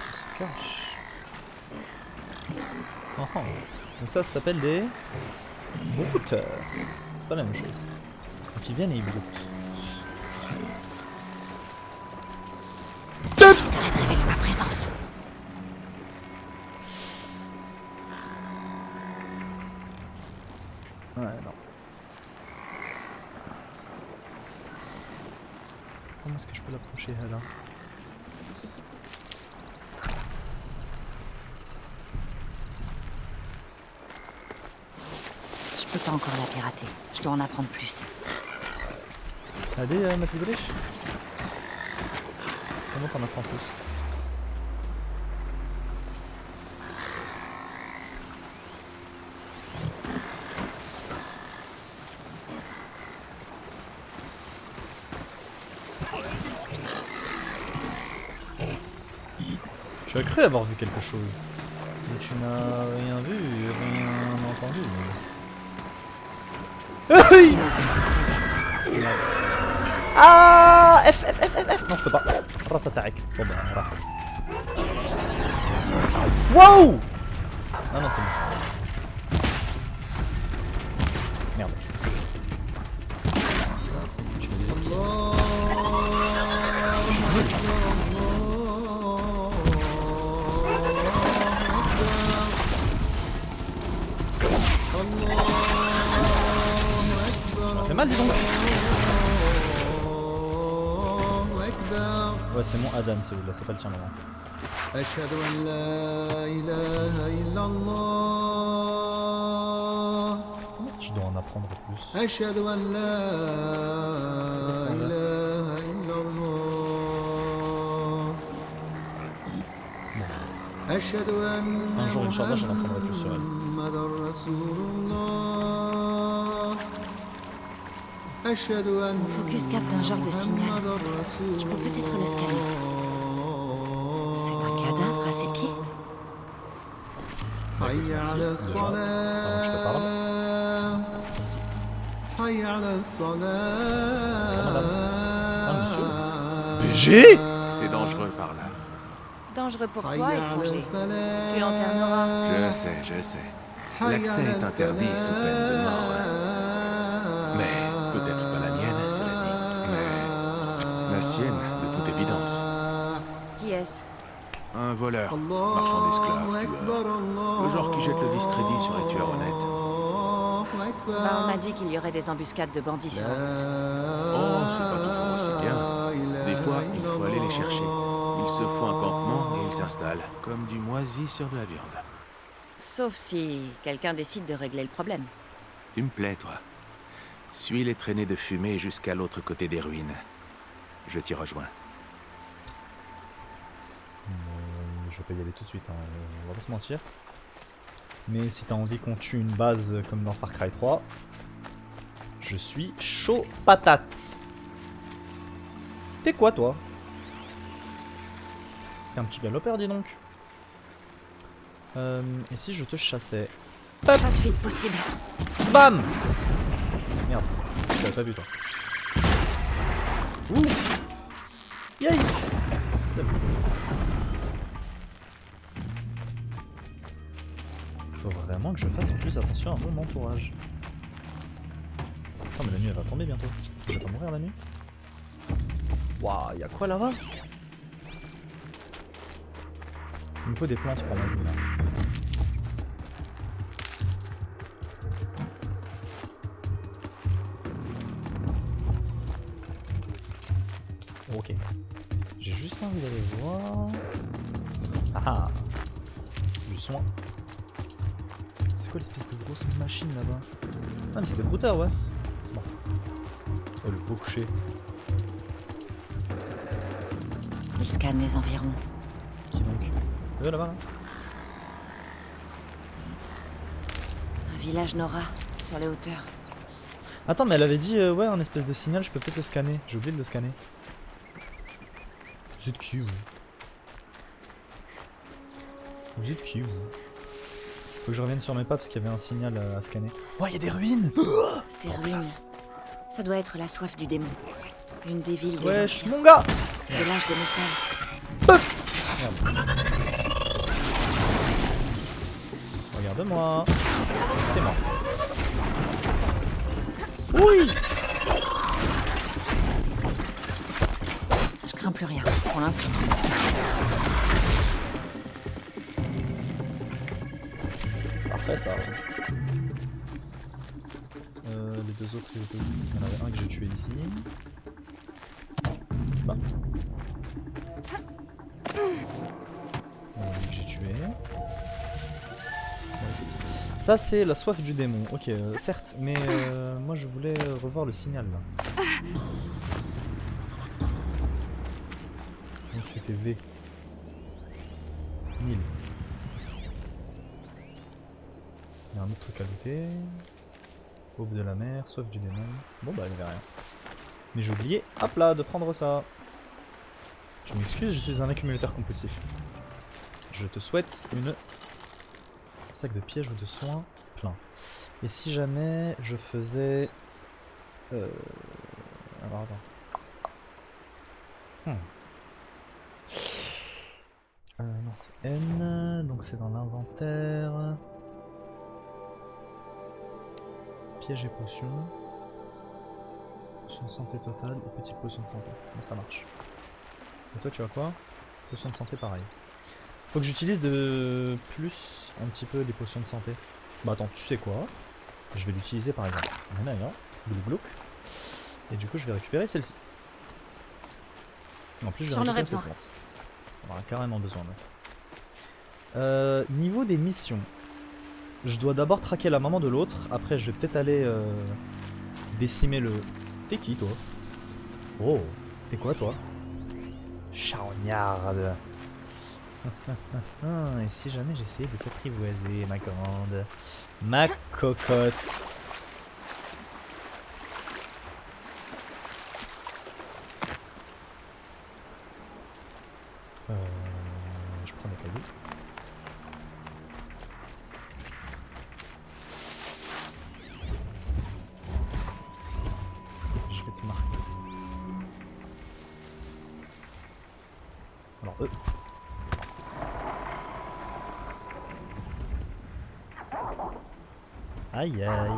on se cache. Oh, oh. Donc ça s'appelle des brouteurs. C'est pas la même chose. Donc ils viennent et ils broutent. Le squelette révèle ma présence. Ouais, non. Comment est-ce que je peux l'approcher là? Je peux pas encore la pirater. Je dois en apprendre plus. Allez, ma petite riche. Comment t'en apprends plus? Tu as cru avoir vu quelque chose, mais tu n'as rien vu, rien entendu. Ah, F. Non, je peux pas. Ras attaque. Bon bah, voilà. Wow. Ah non, c'est bon. Merde. Je me désesquive. Ça fait mal, dis donc. Ouais, c'est mon Adam celui-là, c'est pas le tien maintenant. Comment ça, je dois en apprendre plus? C'est quoi ce problème? Bon. Un jour, Inch'Allah, j'en apprendrai plus sur elle. Mon focus capte un genre de signal. Je peux peut-être le scanner. C'est un cadavre à ses pieds? Bah, écoute, merci, déjà. Avant que je te parle. Merci. Bonjour, madame. Ah, monsieur. BG? C'est dangereux par là. Dangereux pour toi, étranger. Tu lanterneras. Je sais. L'accès est interdit sous peine de mort. Mais peut-être pas la mienne, cela dit. Mais la sienne, de toute évidence. Qui est-ce? Un voleur, marchand d'esclaves, tueur. Le genre qui jette le discrédit sur les tueurs honnêtes. Bah, on m'a dit qu'il y aurait des embuscades de bandits sur la route. Oh, c'est pas toujours aussi bien. Des fois, il faut aller les chercher. Ils se font un campement et ils s'installent, comme du moisi sur de la viande. Sauf si quelqu'un décide de régler le problème. Tu me plais, toi. Suis les traînées de fumée jusqu'à l'autre côté des ruines. Je t'y rejoins. Je vais pas y aller tout de suite, hein. On va pas se mentir. Mais si t'as envie qu'on tue une base comme dans Far Cry 3, je suis chaud patate. T'es quoi, toi? T'es un petit galopeur, dis donc. Et si je te chassais? Pas de fuite possible. Bam! Merde, je t'avais pas vu, toi. Ouh! Yay! C'est bon. Faut vraiment que je fasse plus attention à mon entourage. Oh mais la nuit elle va tomber bientôt. Je vais pas mourir la nuit. Waouh, y'a quoi là-bas? Il me faut des plantes pour ma vie là. Ok. J'ai juste envie d'aller voir. Ah ah! Du soin. C'est quoi l'espèce de grosse machine là-bas? Ah mais c'est des brouteurs, ouais. Bon. Oh le beau coucher. Il scanne les environs. Qui donc? Là-bas là. Un village Nora, sur les hauteurs. Attends, mais elle avait dit, ouais, un espèce de signal, je peux peut-être le scanner. J'ai oublié de le scanner. Vous êtes qui, vous? Vous êtes qui, vous? Faut que je revienne sur mes pas parce qu'il y avait un signal à scanner. Oh, il y a des ruines! Ces ruines, ça doit être la soif du démon. Une des villes des Wesh, anciens. mon gars! De l'âge de métal. Merde. Regarde-moi. T'es mort. Oui! Je crains plus rien, pour l'instant. Parfait ça. Les deux autres, il y en avait un que j'ai tué ici. Bah. Que j'ai tué. Ça c'est la soif du démon, ok, certes, mais moi je voulais revoir le signal là. Donc c'était V. 1000. Il y a un autre truc à looter. Aube de la mer, soif du démon. Bon bah il n'y avait rien. Mais j'ai oublié, hop là, de prendre ça. Je m'excuse, je suis un accumulateur compulsif. Je te souhaite une sac de pièges ou de soins plein. Et si jamais je faisais... Alors attends. Non c'est N, donc c'est dans l'inventaire. Piège et potions. Potion de santé totale et petite potion de santé. Bon, ça marche. Et toi tu as quoi? Potion de santé pareil. Faut que j'utilise de plus un petit peu des potions de santé. Bah attends, tu sais quoi? Je vais l'utiliser par exemple. Et du coup je vais récupérer celle-ci. En plus je vais récupérer cette plante. On aura carrément besoin là. Niveau des missions. Je dois d'abord traquer la maman de l'autre. Après je vais peut-être aller décimer le... T'es qui toi? Oh, t'es quoi toi? Charognarde. Et si jamais j'essayais de t'apprivoiser, ma grande, ma cocotte. Je prends des cadeaux. Je vais te marquer. Alors eux. Aïe aïe.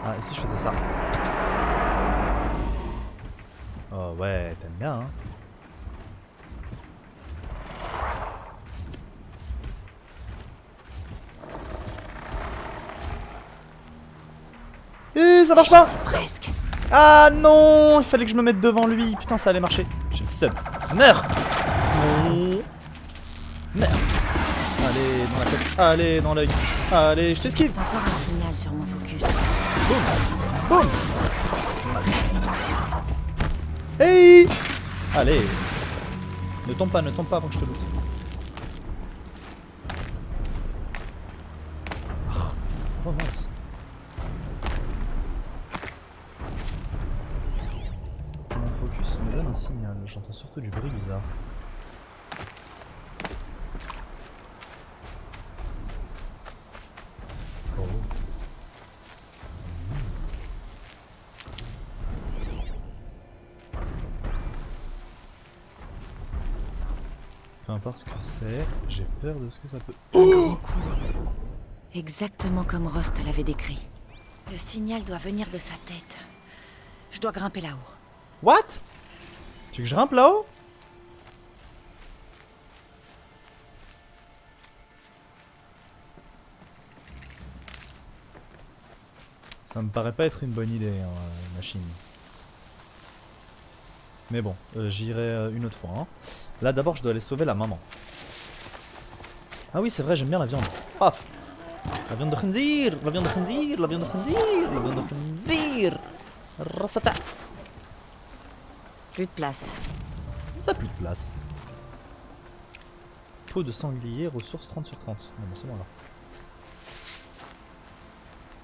Ah, et si je faisais ça? Oh ouais, t'aimes bien hein? Ça marche pas! Presque. Ah non! Il fallait que je me mette devant lui. Putain, ça allait marcher. J'ai le seum. Meurs! Non. Meurs! Allez, dans la tête. Allez, dans l'œil. Allez, je t'esquive! Encore un signal sur mon focus. Boum! Boum! Oh, ça fait mal ça. Hey! Allez! Ne tombe pas avant que je te loot. Oh, remonte. Focus me donne un signal, j'entends surtout du bruit bizarre. Oh. Peu importe ce que c'est, j'ai peur de ce que ça peut... Un grand coup. Exactement comme Rost l'avait décrit. Le signal doit venir de sa tête. Je dois grimper là-haut. What? Tu veux que je grimpe là-haut? Ça me paraît pas être une bonne idée, hein, machine. Mais bon, j'irai une autre fois. Hein. Là d'abord je dois aller sauver la maman. Ah oui, c'est vrai, j'aime bien la viande. Paf. La viande de khinzir, la viande de khinzir, la viande de khinzir, la viande de khinzir. Rasata. Plus de place. Ça a plus de place. Peau de sanglier, ressources 30 sur 30. Bon, bah c'est bon alors.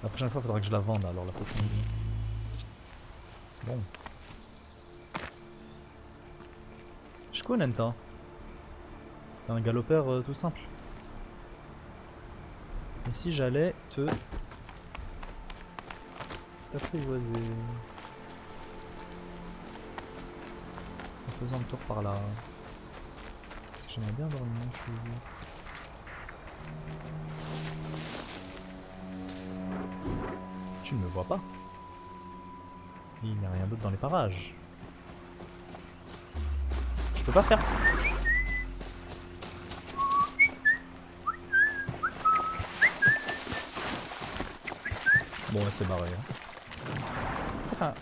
La prochaine fois, il faudra que je la vende alors, la peau de sanglier. Bon. Je connais Nenta. T'es un galopeur tout simple. Et si j'allais te t'apprivoiser en faisant le tour par là. Parce que j'aimerais bien avoir une manche. Tu ne me vois pas. Il n'y a rien d'autre dans les parages. Je peux pas faire. Bon, là c'est barré. Hein. Ça fait un...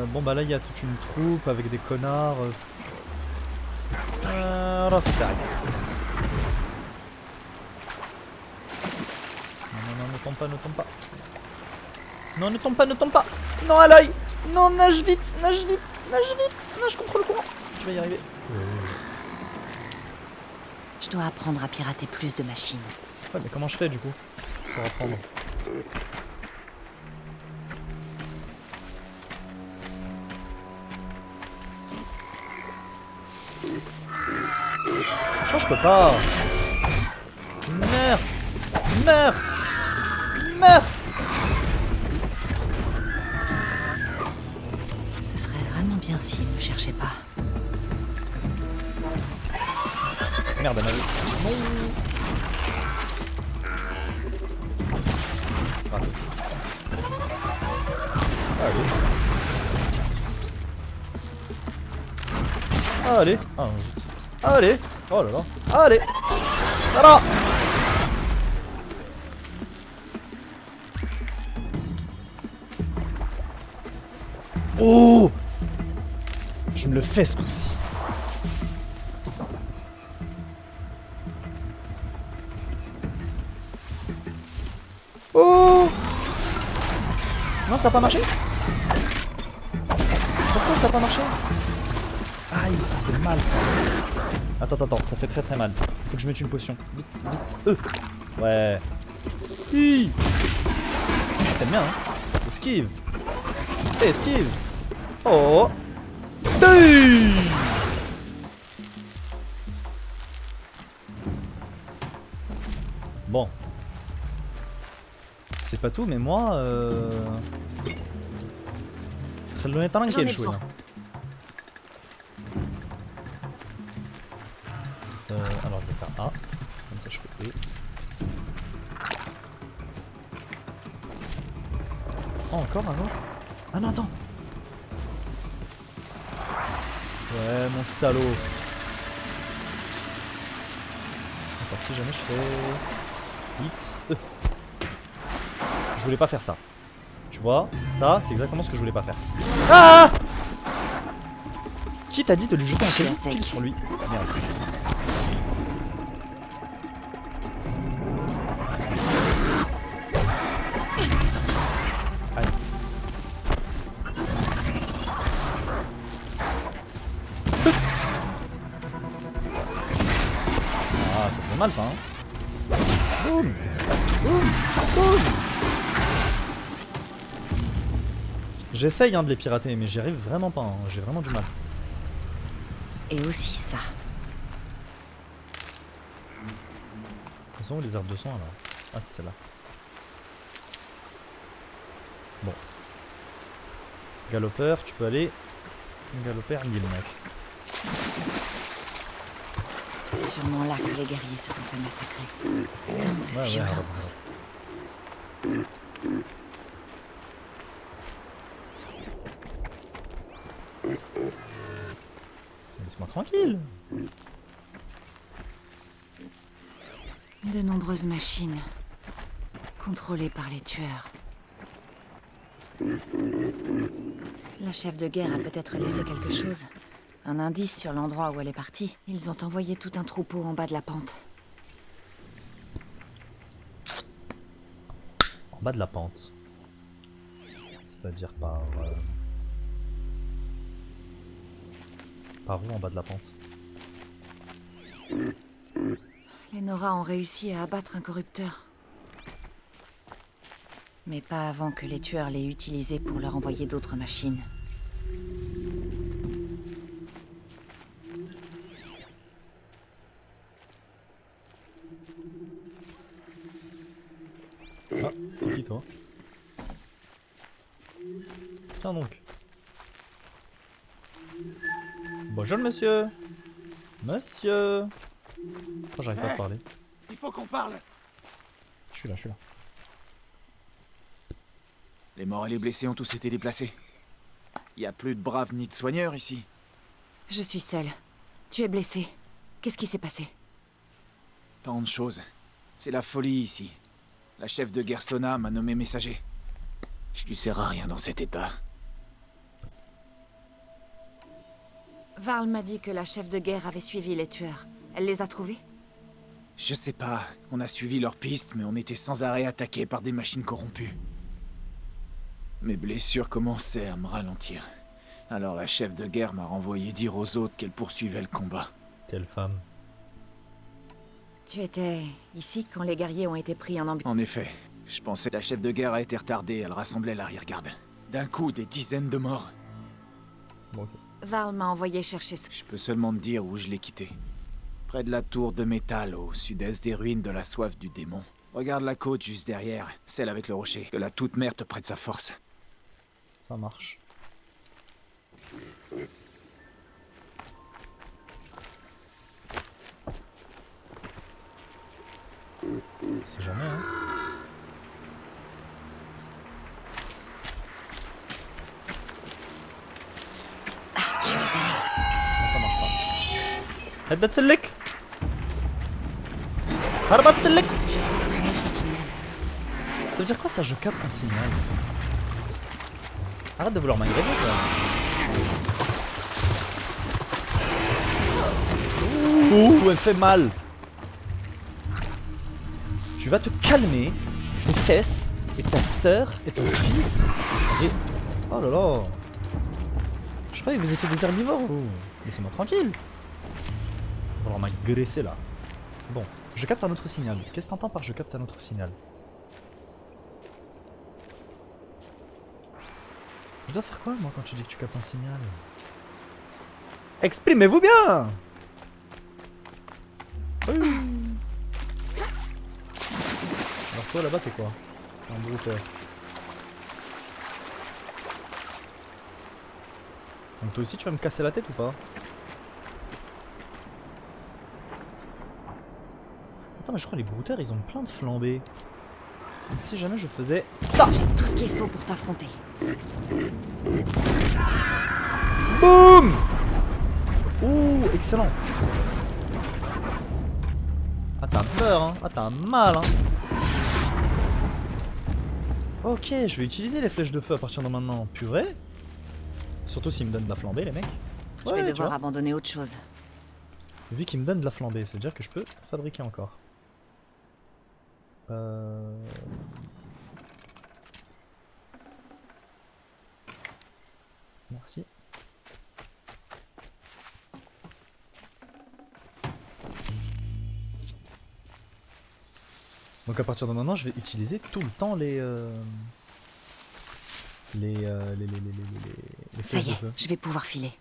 bon bah là il y a toute une troupe avec des connards. Là c'est pareil. Non, ne tombe pas, ne tombe pas. Non, ne tombe pas, ne tombe pas. Non, à l'œil. Non, nage vite, nage vite, nage vite, nage contre le courant. Je vais y arriver. Je dois apprendre à pirater plus de machines. Ouais, mais comment je fais du coup pour apprendre? Je crois que je peux pas. Meurs. Meurs. Meurs. Ce serait vraiment bien s'il ne me cherchait pas. Merde, elle m'a vu. Non. Raté. Allez. Allez. Ah, zut. Allez. Oh là là. Allez. Voilà. Oh. Je me le fais ce coup-ci. Oh. Non, ça a pas marché. Pourquoi ça a pas marché? Aïe, ça c'est mal ça. Attends, ça fait très mal. Faut que je mette une potion. Vite, vite. Ouais. Hi. T'aimes bien, hein? Esquive. Esquive. Oh. Hey. Bon. C'est pas tout, mais moi... خلوني ترانكيل شوية. Alors je vais faire A, comme ça je fais E. Oh, encore un autre? Ah non, attends. Ouais, mon salaud. Attends, si jamais je fais X, E. Je voulais pas faire ça. Tu vois, ça c'est exactement ce que je voulais pas faire. Ah! Qui t'a dit de lui jeter un kill sur lui? Merde. Ah, ça faisait mal ça, hein. Boum. Boum. Boum. J'essaye hein, de les pirater, mais j'y arrive vraiment pas, hein. J'ai vraiment du mal. Et aussi ça. Elles sont où les herbes de sang alors? Ah, c'est celle-là. Bon. Galopeur, tu peux aller. Galopeur, il mec. C'est sûrement là que les guerriers se sont fait massacrer. Tant de violence. Laisse-moi tranquille. De nombreuses machines, contrôlées par les tueurs. La chef de guerre a peut-être laissé quelque chose. Un indice sur l'endroit où elle est partie. Ils ont envoyé tout un troupeau en bas de la pente. En bas de la pente. C'est-à-dire par... Par où en bas de la pente? Les Nora ont réussi à abattre un corrupteur. Mais pas avant que les tueurs l'aient utilisé pour leur envoyer d'autres machines. Ah, c'est qui toi? Tiens donc. Bonjour monsieur. Monsieur. Oh, j'arrive pas à parler. Il faut qu'on parle. Je suis là, je suis là. Les morts et les blessés ont tous été déplacés. Y a plus de braves ni de soigneurs ici. Je suis seule. Tu es blessé. Qu'est-ce qui s'est passé? Tant de choses. C'est la folie ici. La chef de guerre Sona m'a nommé messager. Je lui sers à rien dans cet état. Varl m'a dit que la chef de guerre avait suivi les tueurs. Elle les a trouvés? Je sais pas. On a suivi leurs pistes, mais on était sans arrêt attaqués par des machines corrompues. Mes blessures commençaient à me ralentir. Alors la chef de guerre m'a renvoyé dire aux autres qu'elle poursuivait le combat. Quelle femme. Tu étais ici quand les guerriers ont été pris en ambulance? En effet. Je pensais que la chef de guerre a été retardée, elle rassemblait l'arrière-garde. D'un coup, des dizaines de morts. Bon, ok. Varl m'a envoyé chercher ce... Je peux seulement te dire où je l'ai quitté. Près de la tour de métal, au sud-est des ruines de la soif du démon. Regarde la côte juste derrière, celle avec le rocher. Que la toute-mère te prête sa force. Ça marche. C'est jamais, hein. Je suis libérée. Non, ça marche pas. هدا تسلك هربت تسلك. Ça veut dire quoi ça, je capte un signal? Arrête de vouloir m'agresser toi. Ouh, elle fait mal. Tu vas te calmer, tes fesses, et ta sœur, et ton fils, et... Oh là là. Je croyais que vous étiez des herbivores, vous. Laissez-moi tranquille. On va falloir m'agresser là. Bon, je capte un autre signal. Qu'est-ce que t'entends par je capte un autre signal? Je dois faire quoi moi quand tu dis que tu captes un signal? Exprimez-vous bien! Oui. Alors toi là-bas t'es quoi? Un brouteur. Donc toi aussi tu vas me casser la tête ou pas? Attends mais je crois que les brouteurs ils ont plein de flambées. Donc si jamais je faisais ça! J'ai tout ce qu'il faut pour t'affronter. Boum! Ouh, excellent. Ah t'as peur hein, ah t'as mal hein. Ok, je vais utiliser les flèches de feu à partir de maintenant. Purée. Surtout s'ils me donnent de la flambée les mecs. Je vais devoir abandonner autre chose. Vu qu'ils me donnent de la flambée, c'est à dire que je peux fabriquer encore. Merci. Donc à partir de maintenant, je vais utiliser tout le temps les Ça y est, je vais pouvoir filer.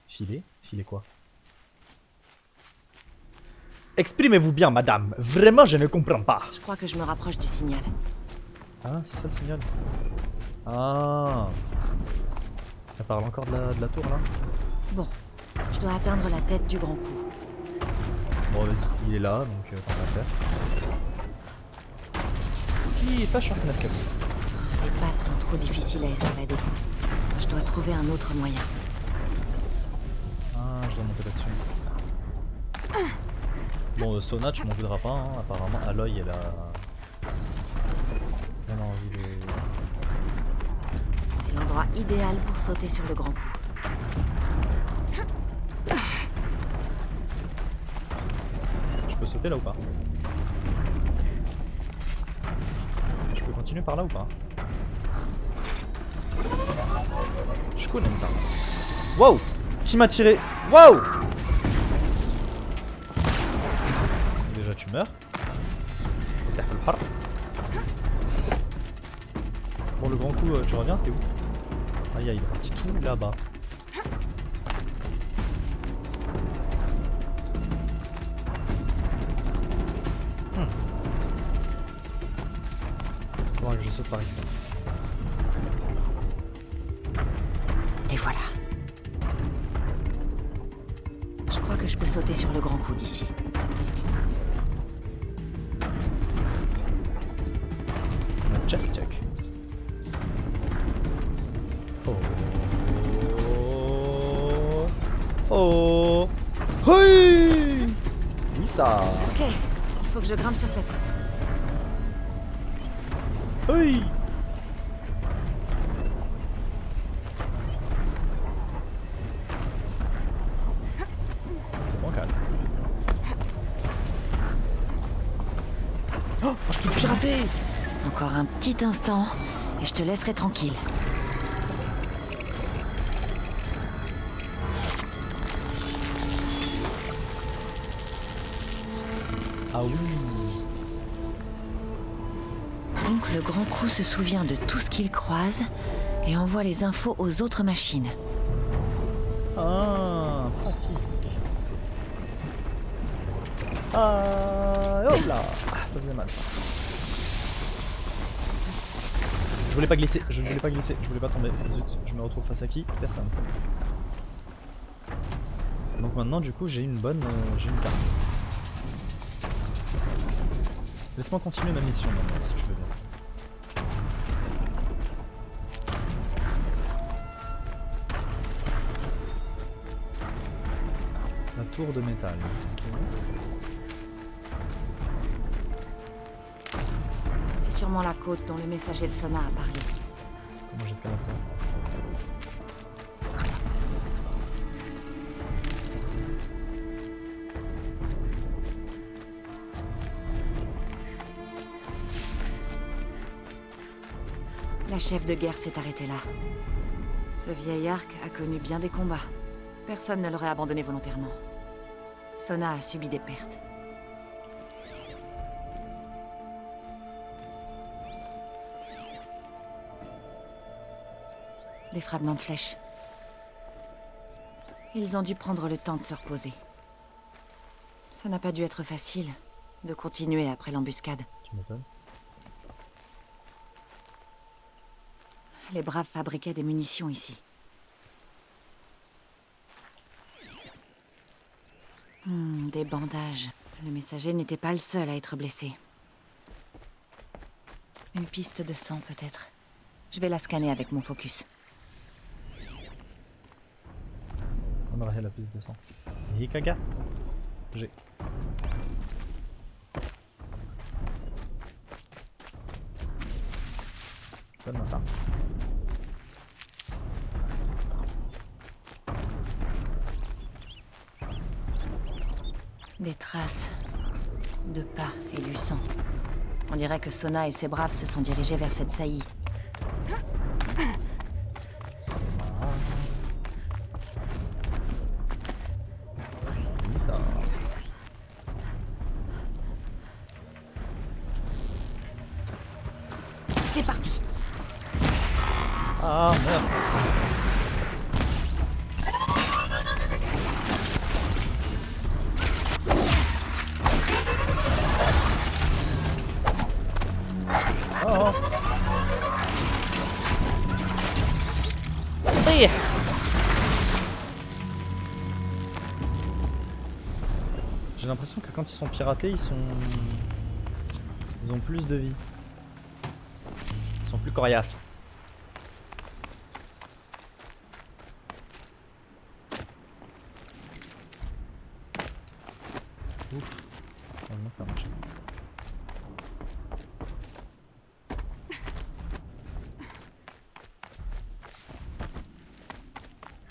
Filer? Filer quoi? Exprimez-vous bien, madame. Vraiment, je ne comprends pas. Je crois que je me rapproche du signal. Ah, c'est ça le signal. Ah. Elle parle encore de la tour là? Bon, je dois atteindre la tête du grand coup. Bon, vas-y, il est là, donc on va faire. Qui fâche un fenêtre. Les pattes sont trop difficiles à escalader. Je dois trouver un autre moyen. Ah, je dois monter là-dessus. Bon, Sona, tu m'en voudras pas, hein. Apparemment, Aloy, elle a envie de... idéal pour sauter sur le grand coup. Je peux sauter là ou pas? Je peux continuer par là ou pas? Je connais pas. Wow! Qui m'a tiré? Wow! Déjà tu meurs. Bon, le grand coup, tu reviens, t'es où? Aïe aïe, il est parti tout là-bas. Faudra que je saute par ici. Et voilà. Je crois que je peux sauter sur le grand coup d'ici. Majestic. Oh. Oh. Oui. Oui ça. Ok, il faut que je grimpe sur cette tête. Oui. C'est bancal. Oh, je peux le pirater. Encore un petit instant, et je te laisserai tranquille. Ah oui. Donc le grand coup se souvient de tout ce qu'il croise et envoie les infos aux autres machines. Ah, pratique. Ah, hop là. Ah, ça faisait mal ça. Je voulais pas glisser, je voulais pas glisser, je voulais pas tomber. Zut, je me retrouve face à qui? Personne, ça. Donc maintenant, du coup, j'ai une bonne, j'ai une carte. Laisse-moi continuer ma mission maintenant, si tu veux bien. La tour de métal. Okay. C'est sûrement la côte dont le messager de Sona a parlé. Comment j'escalade ça? La chef de guerre s'est arrêtée là. Ce vieil arc a connu bien des combats. Personne ne l'aurait abandonné volontairement. Sona a subi des pertes. Des fragments de flèches. Ils ont dû prendre le temps de se reposer. Ça n'a pas dû être facile de continuer après l'embuscade. Tu m'étonnes. Les braves fabriquaient des munitions ici. Des bandages. Le messager n'était pas le seul à être blessé. Une piste de sang peut-être. Je vais la scanner avec mon focus. On aurait la piste de sang. Hikaga. J'ai. Donne-moi ça. Des traces de pas et du sang. On dirait que Sona et ses braves se sont dirigés vers cette saillie. Oui, ça. C'est parti. Ah merde. Oh. Oui. J'ai l'impression que quand ils sont piratés, ils ont plus de vie. Ils sont plus coriaces. Ouf. Heureusement que ça marche.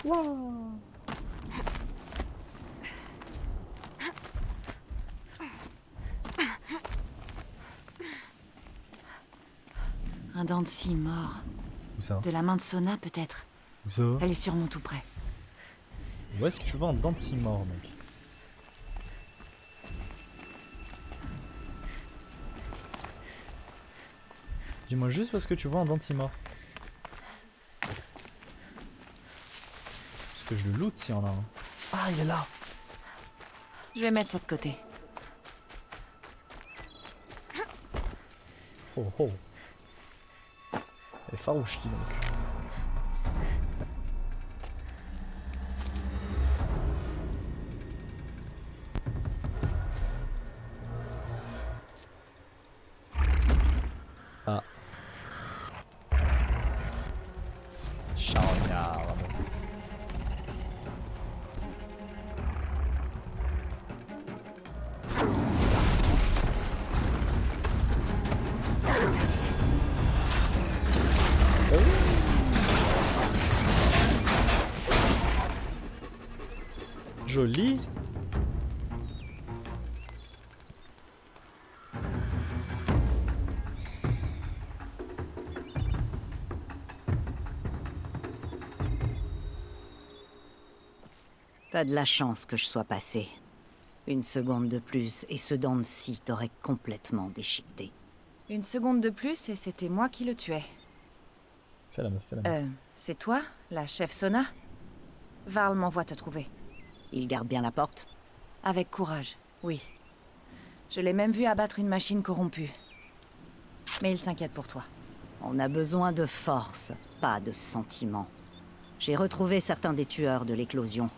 Wow. Un dent de scie mort. Où ça? De la main de Sona, peut-être. Où ça? Elle est sûrement tout près. Où est-ce que tu vois un dent de scie mort, mec? Dis-moi juste où est-ce que tu vois un dent de scie mort. Parce que je le loot s'il y en a un. Ah, il est là! Je vais mettre ça de côté. Oh oh. Elle est farouche, dis donc. Ah. Chaognard. Joli. T'as de la chance que je sois passé. Une seconde de plus et ce dent de scie t'aurait complètement déchiqueté. Une seconde de plus et c'était moi qui le tuais. Fais la meuf, fais la meuf. C'est toi, la chef Sona? Varl m'envoie te trouver. Il garde bien la porte? Avec courage, oui. Je l'ai même vu abattre une machine corrompue. Mais il s'inquiète pour toi. On a besoin de force, pas de sentiments. J'ai retrouvé certains des tueurs de l'éclosion.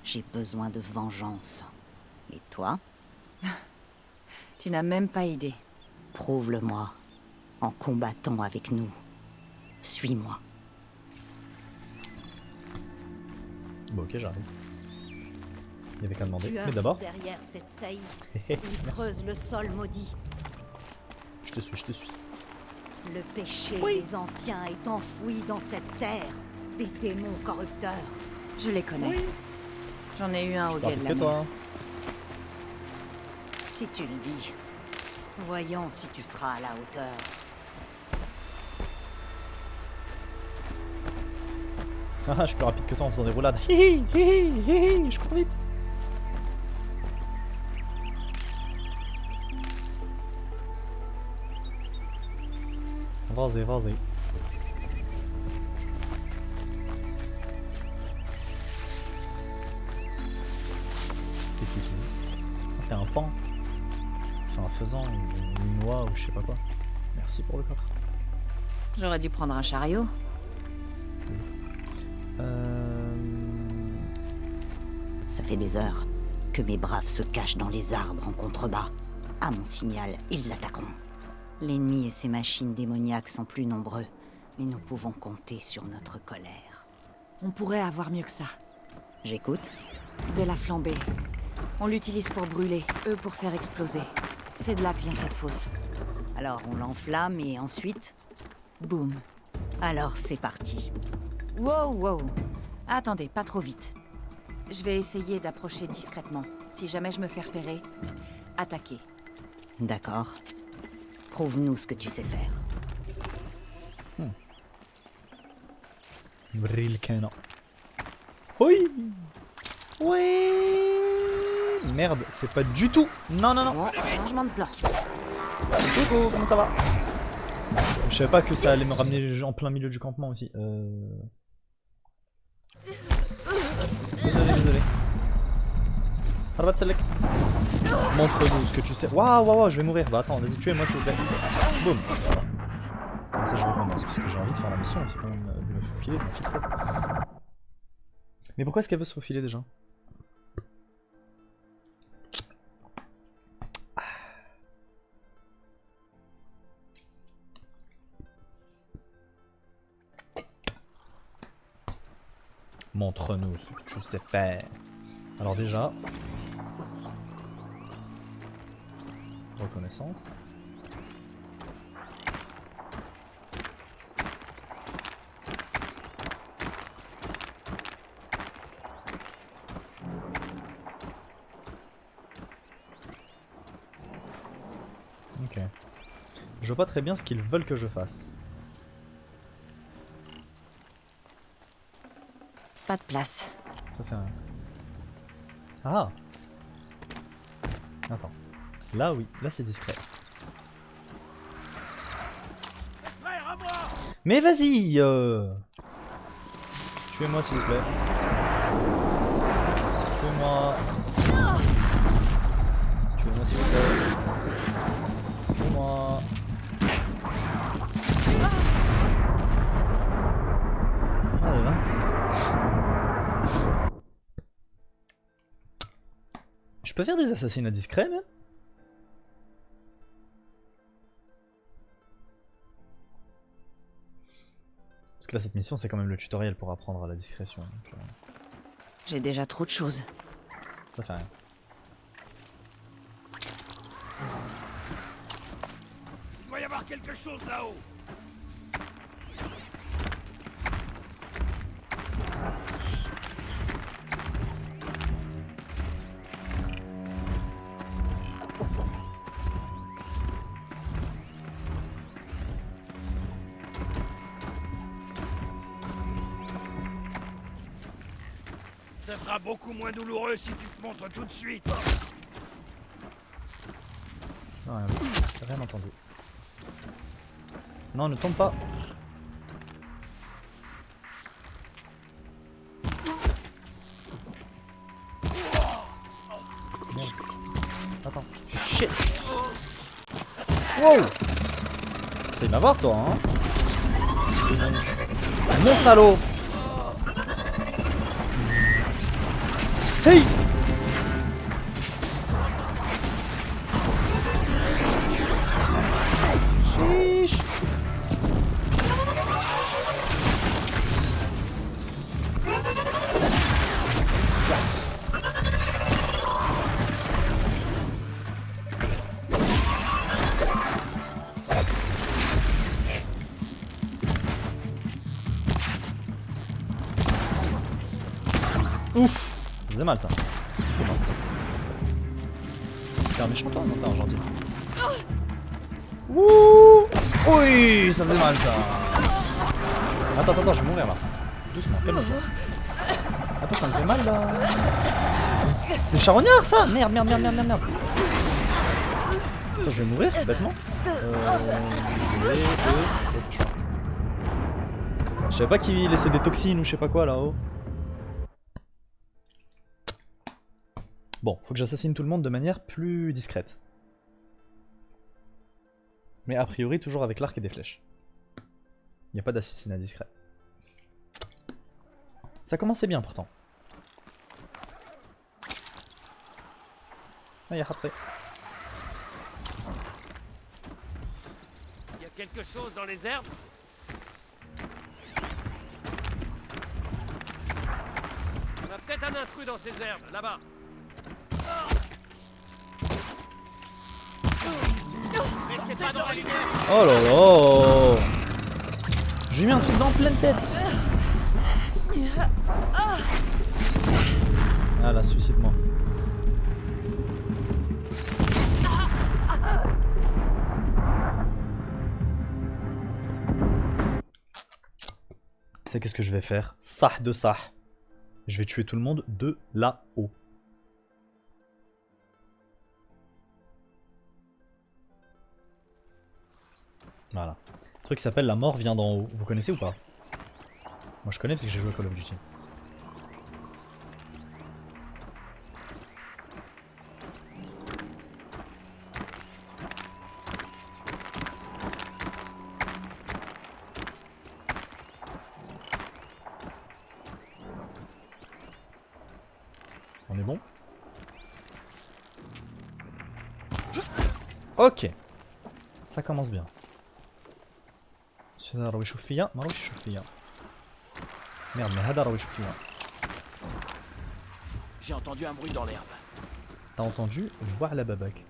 J'ai besoin de vengeance. Et toi? Tu n'as même pas idée. Prouve-le-moi. En combattant avec nous. Suis-moi. Bon, ok, j'arrive. Il y avait qu'à demander. Tueurs Mais d'abord. derrière cette saillie. Ils creusent le sol maudit. Je te suis, je te suis. Le péché des anciens est enfoui dans cette terre. Des démons corrupteurs. Je les connais. Oui. J'en ai eu un au guet de la que toi. mer. Si tu le dis. Voyons si tu seras à la hauteur. Ah, je suis plus rapide que toi en faisant des roulades. Hihi, hihi, hihi, je cours vite. Vas-y, vas-y. T'es qui? Ah, t'es un pan. Enfin, un faisan, une noix ou je sais pas quoi. Merci pour le coffre. J'aurais dû prendre un chariot. Ça fait des heures que mes braves se cachent dans les arbres en contrebas. À mon signal, ils attaqueront. L'ennemi et ses machines démoniaques sont plus nombreux, mais nous pouvons compter sur notre colère. On pourrait avoir mieux que ça. J'écoute. De la flambée. On l'utilise pour brûler, eux pour faire exploser. C'est de là que vient cette fosse. Alors on l'enflamme et ensuite... Boum. Alors c'est parti. Wow, wow. Attendez, pas trop vite. Je vais essayer d'approcher discrètement. Si jamais je me fais repérer, attaquer. D'accord. Prouve-nous ce que tu sais faire. Brille canon. Oui. Oui. Merde, c'est pas du tout. Non, non, non. Changement de plan. Coucou, comment ça va? Je savais pas que ça allait me ramener en plein milieu du campement aussi. Désolé. Montre-nous ce que tu sais. Waouh, waouh, je vais mourir. Bah attends, vas-y, tuez-moi s'il vous plaît. Boum. Comme ça, je recommence parce que j'ai envie de faire la mission aussi quand même, de me faufiler, de m'infiltrer. Mais pourquoi est-ce qu'elle veut se faufiler déjà? Montre-nous ce que tu sais faire. Alors déjà... Reconnaissance. Je vois pas très bien ce qu'ils veulent que je fasse. Pas de place. Ça fait un... Ah! Attends. Là, oui. Là, c'est discret. Mais vas-y tuez-moi, s'il vous plaît. Tuez-moi. Tuez-moi, s'il vous plaît. Tuez-moi. Ah là là. Je peux faire des assassinats discrets, même? Parce que là, cette mission, c'est quand même le tutoriel pour apprendre à la discrétion. Donc, J'ai déjà trop de choses. ça fait rien. Il doit y avoir quelque chose là-haut. Ça sera beaucoup moins douloureux si tu te montres tout de suite. Non, j'ai rien entendu. Non, ne tombe pas. Merde. Attends. Shit. Wow. Fais m'avoir toi, hein. Mon salaud. Hey. Chiche. Ouf, ça faisait mal ça. T'es mort. T'es un méchant toi? Non, t'es un gentil. Wouh. Oui, ça faisait mal ça. Attends, je vais mourir là. Doucement, calme-toi. Attends, ça me fait mal là. C'est des charognards ça. Merde. Attends, je vais mourir bêtement. Je savais pas qu'il laissait des toxines ou je sais pas quoi là-haut. Bon, faut que j'assassine tout le monde de manière plus discrète. Mais a priori, toujours avec l'arc et des flèches. Il n'y a pas d'assassinat discret. Ça commençait bien pourtant. Ah, il y a après. Il y a quelque chose dans les herbes? On a peut-être un intrus dans ces herbes, là-bas. Restez pas dans la lumière. Oh là là. Je lui ai mis un truc dans pleine tête. Ah là, suicide-moi. Tu sais qu'est-ce que je vais faire? Sah de sah. Je vais tuer tout le monde de là-haut. Voilà. Un truc qui s'appelle la mort vient d'en haut. Vous connaissez ou pas? Moi je connais parce que j'ai joué à Call of Duty. On est bon? Ok. Ça commence bien. هذا راهو يشوف فيا ما راهوش يشوف فيا ميرد مي هذا راهو يشوف فيا. J'ai entendu un bruit dans l'herbe. T'as entendu? Voir la babac.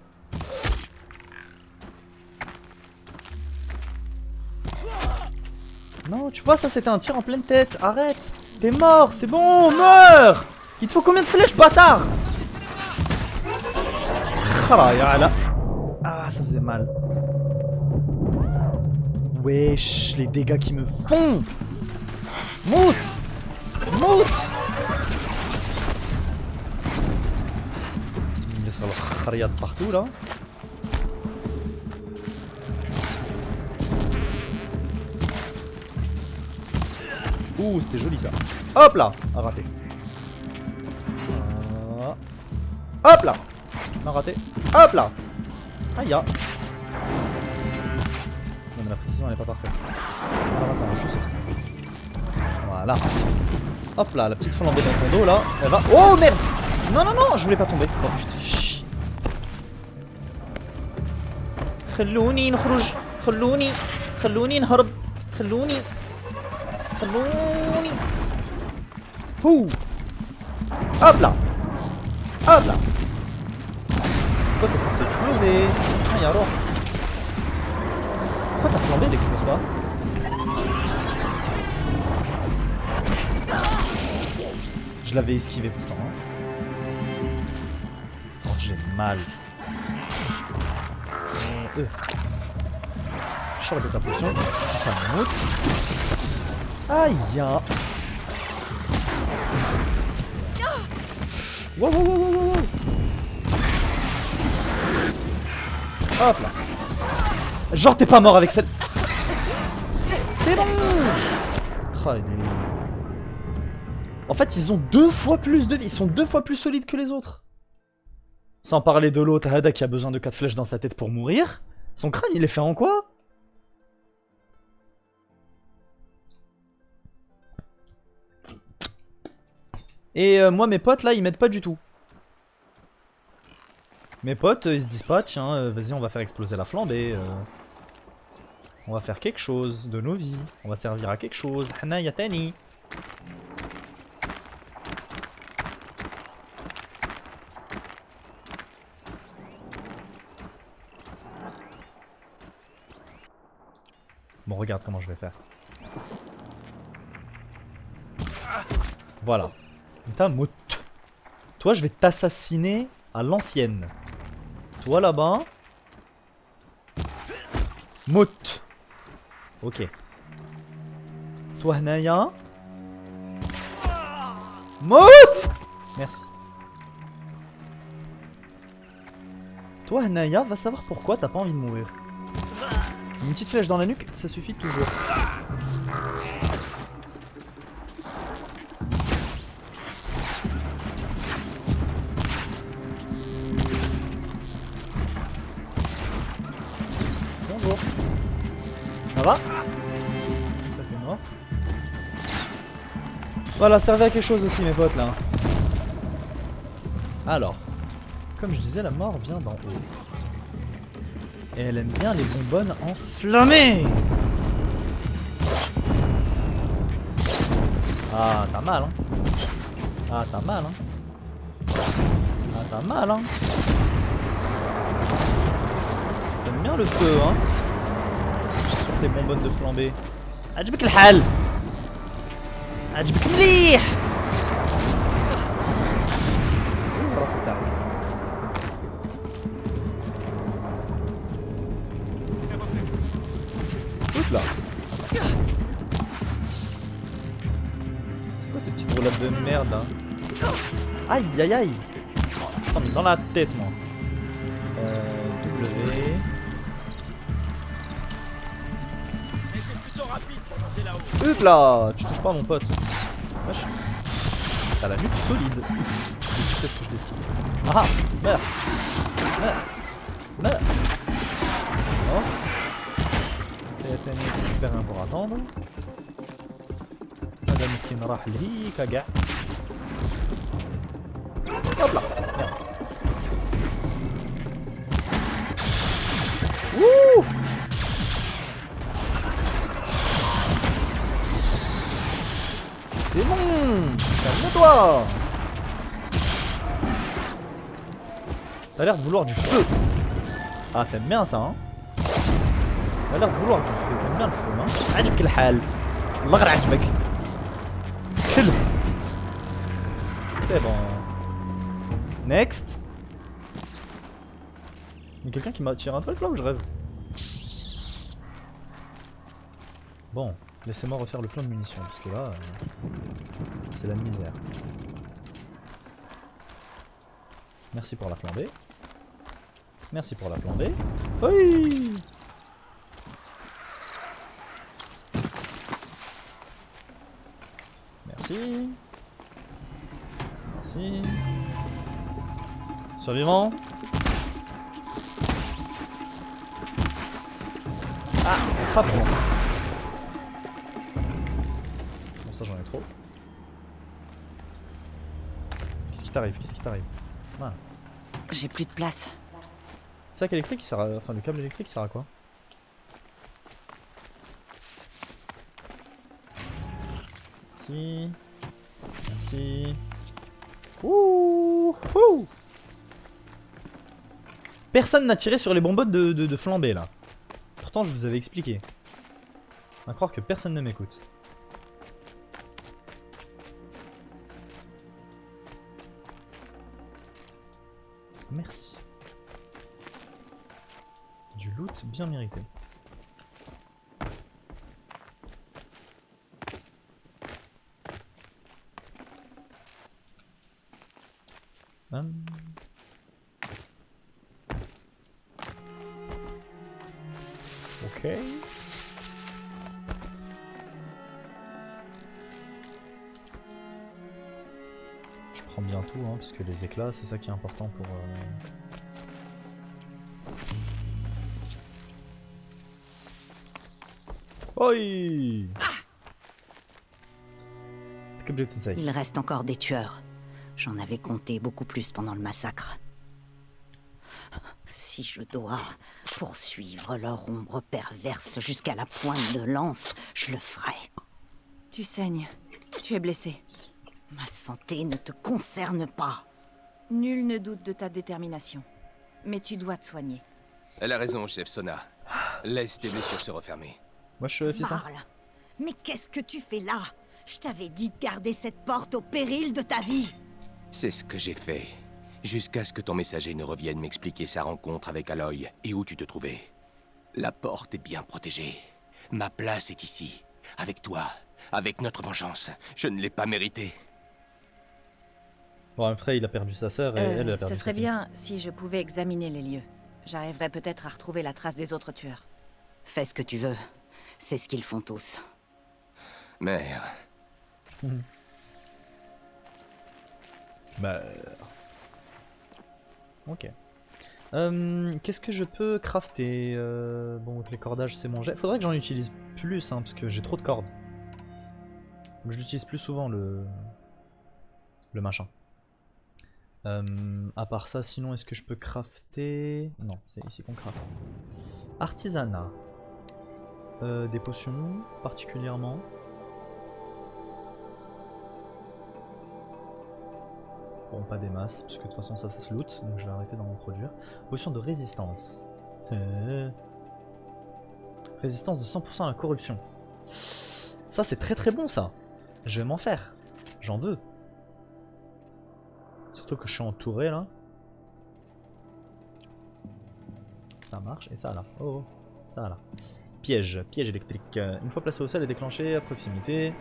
Non, tu vois, ça c'était un tir en pleine tête. Arrête. T'es mort, c'est bon, meurs. Il te faut combien de flèches, bâtard? Ah, ça faisait mal. Wesh, les dégâts qui me font. Mout. Mout. Il laisse le khariat partout là. Ouh, c'était joli ça. Hop là, a raté. Hop là, a raté. Hop là. Aïe. Non mais la précision elle est pas parfaite. Alors attends, juste. Voilà. Hop là, la petite flambée dans ton dos là. Elle va. Oh merde. Non non non, je voulais pas tomber. Oh putain. خلوني نخرج خلوني نهرب خلوني Ouh. Hop là. Hop là. Pourquoi t'es censé exploser? Ah y'a alors. Pourquoi t'as flambé, elle explose pas? Je l'avais esquivé pourtant. Hein. Oh, j'ai mal. Sors de ta potion. Enfin, moute. Aïe. Wow, wow, wow, wow, wow. Hop là. Genre t'es pas mort avec celle... C'est bon. Oh, en fait ils ont 2 fois plus de vie. Ils sont 2 fois plus solides que les autres. Sans parler de l'autre Hada qui a besoin de 4 flèches dans sa tête pour mourir. Son crâne il est fait en quoi? Et moi mes potes là ils m'aident pas du tout. Mes potes ils se disent pas tiens vas-y on va faire exploser la flambée. On va faire quelque chose de nos vies. On va servir à quelque chose. Hana yatani. Bon regarde comment je vais faire. Voilà. Toi je vais t'assassiner à l'ancienne. Toi là-bas. Mout. Ok. Toi Naya. Mout. Merci. Toi Naya, va savoir pourquoi t'as pas envie de mourir. Une petite flèche dans la nuque, ça suffit toujours. Bonjour. Ça va? Ça fait mort. Voilà, servez à quelque chose aussi mes potes là. Alors, comme je disais, la mort vient d'en haut. Et elle aime bien les bonbonnes enflammées. Ah, t'as mal, hein. Ah, t'as mal, hein. Ah, t'as mal, hein. T'aimes bien le feu, hein. Sur tes bonbonnes de flambée. عجبك الحال. عجبك مليح. Voilà, c'est tard. Là. C'est quoi ces petites roulades de merde là? Aïe aïe aïe. Oh mais dans la tête moi. W. Hop là. Tu touches pas mon pote. Wesh. T'as la nuque solide. Ouf. Juste est-ce que je l'esquive. Ah meurs. Meurs. Oh. ثاني récupérer un pour attendre. هذا مسكين راح لهيك كاع. Hop là. Merde. Ouh. C'est bon. Calme-toi. T'as l'air de vouloir du feu. Ah t'aimes bien ça hein. T'as l'air de vouloir du feu, t'aimes bien le feu, hein. عجبك الحال. الله غير عجبك. كلب. C'est bon. Next. Il y a quelqu'un qui m'a tiré un truc là ou je rêve? Bon, laissez-moi refaire le plein de munitions, parce que là, c'est la misère. Merci pour la flambée. Merci pour la flambée. Oui! Merci. Merci. Survivant. Ah, pas pour moi. Bon, ça j'en ai trop. Qu'est-ce qui t'arrive? Qu'est-ce qui t'arrive? Ah. J'ai plus de place. Sac électrique il sert à... Enfin le câble électrique il sert à quoi? Merci. Merci. Ouh, ouh. Personne n'a tiré sur les bonbonnes de flambée là. Pourtant je vous avais expliqué. On va croire que personne ne m'écoute. Merci. Du loot bien mérité. Ok. Je prends bien tout, hein, parce que les éclats, c'est ça qui est important pour... Oi! Il reste encore des tueurs. J'en avais compté beaucoup plus pendant le massacre. Si je dois poursuivre leur ombre perverse jusqu'à la pointe de lance, je le ferai. Tu saignes. Tu es blessé. Ma santé ne te concerne pas. Nul ne doute de ta détermination. Mais tu dois te soigner. Elle a raison, chef Sona. Laisse tes blessures se refermer. Moi je suis fiston. Mais qu'est-ce que tu fais là? Je t'avais dit de garder cette porte au péril de ta vie. C'est ce que j'ai fait. Jusqu'à ce que ton messager ne revienne m'expliquer sa rencontre avec Aloy et où tu te trouvais. La porte est bien protégée. Ma place est ici. Avec toi. Avec notre vengeance. Je ne l'ai pas méritée. Bon, après, il a perdu sa sœur et elle a perdu ce sa serait fille. bien si je pouvais examiner les lieux. J'arriverais peut-être à retrouver la trace des autres tueurs. Fais ce que tu veux. C'est ce qu'ils font tous. Mère. Bah... Ok. Qu'est-ce que je peux crafter? Bon, les cordages, c'est mon jet. Faudrait que j'en utilise plus, hein, parce que j'ai trop de cordes. Faut que je l'utilise plus souvent, le machin. À part ça, sinon, est-ce que je peux crafter? Non, c'est ici qu'on craft. Artisanat. Des potions, particulièrement. Bon, pas des masses, parce que de toute façon ça se loot, donc je vais arrêter d'en produire. Potion de résistance. Résistance de 100% à la corruption. Ça c'est très très bon ça. Je vais m'en faire. J'en veux. Surtout que je suis entouré là. Ça marche, et ça là. Oh, ça là. Piège, piège électrique. Une fois placé au sol et déclenché à proximité.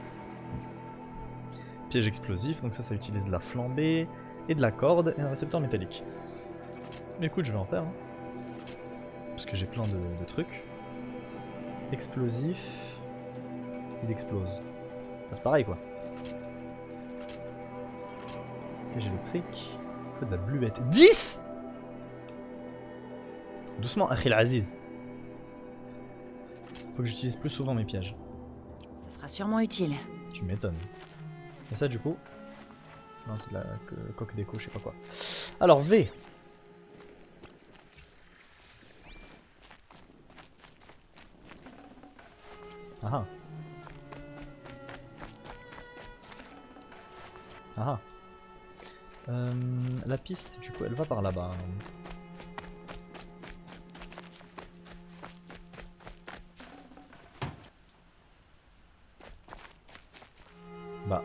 Piège explosif, donc ça utilise de la flambée et de la corde et un récepteur métallique. Mais écoute, je vais en faire. Hein. Parce que j'ai plein de trucs. Explosif. Il explose. C'est pareil quoi. Piège électrique. Il faut de la bluette. 10 ! Doucement, Akhil Aziz. Faut que j'utilise plus souvent mes pièges. Ça sera sûrement utile. Tu m'étonnes. Et ça du coup... Non, c'est de la coque d'écho, je sais pas quoi. Alors V. Ah ah. La piste, du coup, elle va par là-bas. Bah.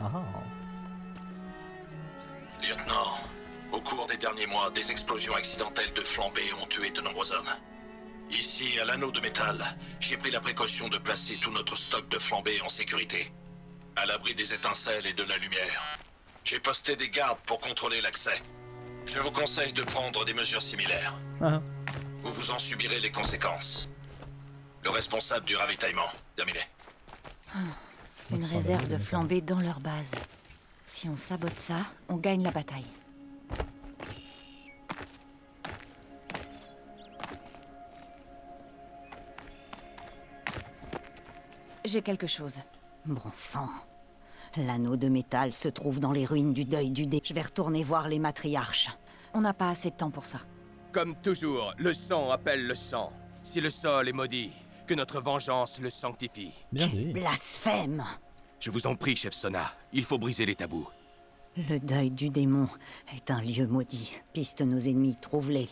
Ah ah. Lieutenant, au cours des derniers mois, des explosions accidentelles de flambée ont tué de nombreux hommes. Ici, à l'anneau de métal, j'ai pris la précaution de placer tout notre stock de flambées en sécurité. À l'abri des étincelles et de la lumière. J'ai posté des gardes pour contrôler l'accès. Je vous conseille de prendre des mesures similaires. Ou vous en subirez les conséquences. Le responsable du ravitaillement, terminé. Une réserve de flambée dans leur base. Si on sabote ça, on gagne la bataille. J'ai quelque chose. Bon sang. L'anneau de métal se trouve dans les ruines du deuil du dé. Je vais retourner voir les matriarches. On n'a pas assez de temps pour ça. Comme toujours, le sang appelle le sang. Si le sol est maudit, que notre vengeance le sanctifie. Bien dit. Blasphème! Je vous en prie, chef Sona, il faut briser les tabous. Le deuil du démon est un lieu maudit. Piste nos ennemis, trouve-les.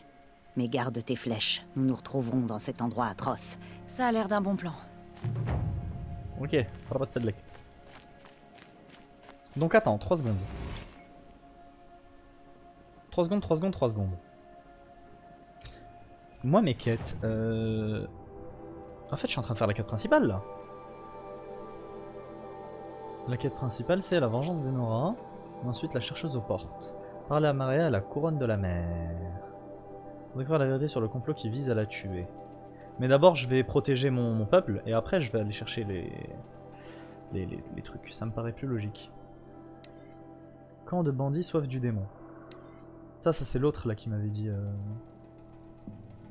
Mais garde tes flèches, nous nous retrouverons dans cet endroit atroce. Ça a l'air d'un bon plan. Ok, Rabat Sedlek. Donc attends, 3 secondes. 3 secondes, 3 secondes, 3 secondes. Moi mes quêtes, en fait je suis en train de faire la quête principale là. La quête principale c'est la vengeance d'Enora. Et ensuite la chercheuse aux portes. Parler à Maria à la couronne de la mer. Découvrir la vérité sur le complot qui vise à la tuer. Mais d'abord je vais protéger mon peuple et après je vais aller chercher les trucs. Ça me paraît plus logique. Camp de bandits soif du démon. Ça c'est l'autre là qui m'avait dit...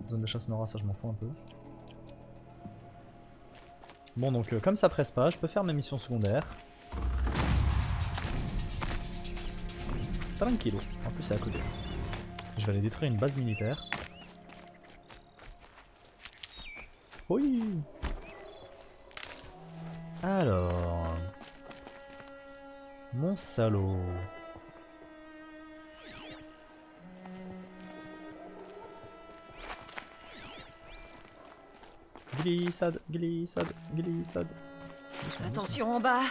Zone de chasse Nora, ça je m'en fous un peu. Bon donc comme ça presse pas, je peux faire mes missions secondaires. Tranquillo. En plus c'est à côté. Je vais aller détruire une base militaire. Oui. Alors... Mon salaud. Glissade, glissade, glissade. Doucement, attention en bas.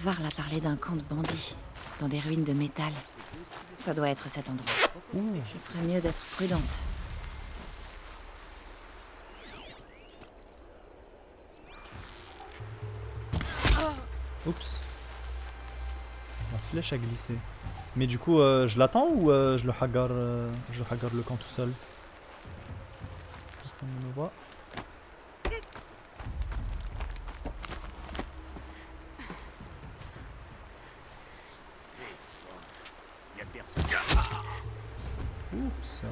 Varl a parlé d'un camp de bandits, dans des ruines de métal. Ça doit être cet endroit. Je ferais mieux d'être prudente. Oups. La flèche a glissé. Mais du coup, je l'attends ou je le hagar le camp tout seul? Personne ne me voit. Oups.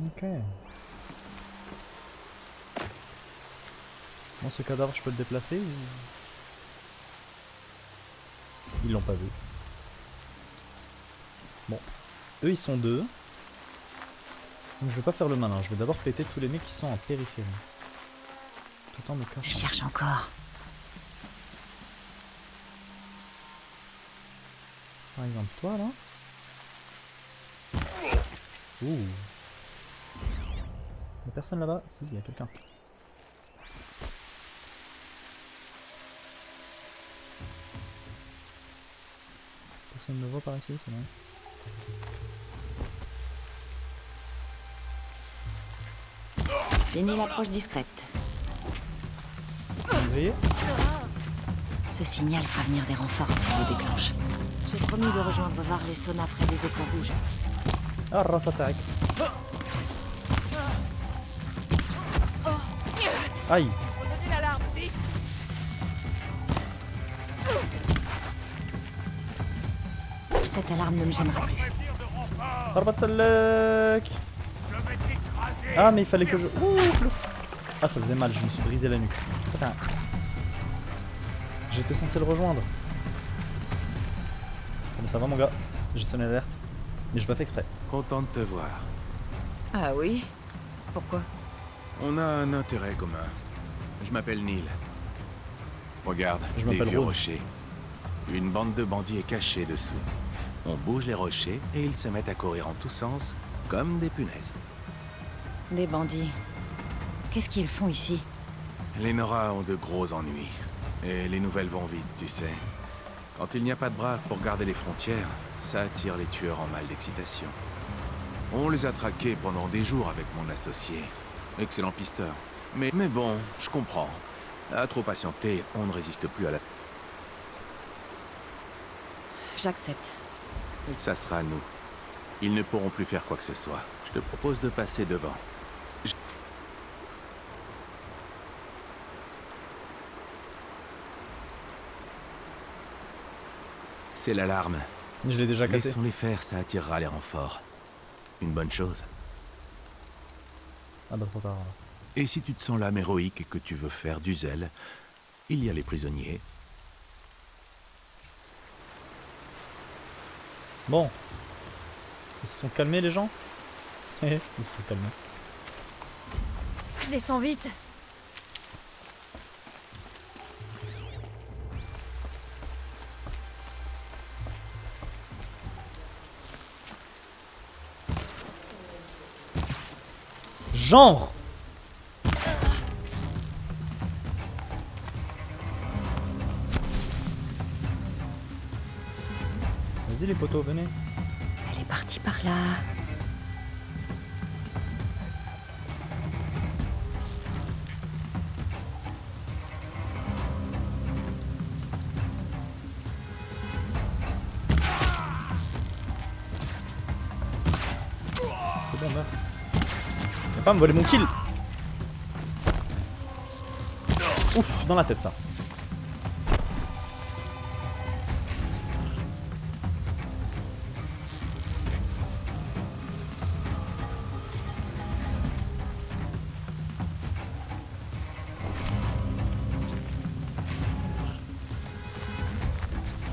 Ok. Bon, ce cadavre, je peux le déplacer ou... Ils l'ont pas vu. Bon. Eux, ils sont deux. Donc je vais pas faire le malin. Je vais d'abord péter tous les mecs qui sont en périphérie. Tout en me cachant. Je cherche encore. Par exemple, toi, là. Ouh. Y'a personne là-bas? Si, il y a quelqu'un. Personne ne me voit par ici, c'est bon. Fini l'approche discrète. Vous voyez? Ce signal fera venir des renforts si on le déclenche. J'ai promis de rejoindre Varl et Sona près des échos rouges. Ah, race attaque. Aïe. Cette alarme ne me gênera plus. Ah mais il fallait que je... Ouh, plouf. Ah ça faisait mal, je me suis brisé la nuque. Putain. J'étais censé le rejoindre. Mais ça va mon gars, j'ai sonné l'alerte. Mais j'ai pas fait exprès. Content de te voir. Ah oui? Pourquoi? On a un intérêt commun. Je m'appelle Neil. Regarde, Je les m'appelle vieux Rhodes. rochers. Une bande de bandits est cachée dessous. On bouge les rochers et ils se mettent à courir en tous sens, comme des punaises. Des bandits. Qu'est-ce qu'ils font ici? Les Nora ont de gros ennuis. Et les nouvelles vont vite, tu sais. Quand il n'y a pas de braves pour garder les frontières, ça attire les tueurs en mal d'excitation. On les a traqués pendant des jours avec mon associé. Excellent pisteur. Mais bon, je comprends. À trop patienter, on ne résiste plus à la... J'accepte. Ça sera nous. Ils ne pourront plus faire quoi que ce soit. Je te propose de passer devant. C'est l'alarme. Je l'ai déjà cassé. Laissons-les faire, ça attirera les renforts. Une bonne chose. Ah bah trop tard. Et si tu te sens l'âme héroïque et que tu veux faire du zèle, il y a les prisonniers. Bon. Ils se sont calmés les gens? Ils se sont calmés. Je descends vite. Genre! Vas-y les potos, venez. Elle est partie par là. C'est bon, meurt. Viens pas me voler mon kill! Ouf, dans la tête ça.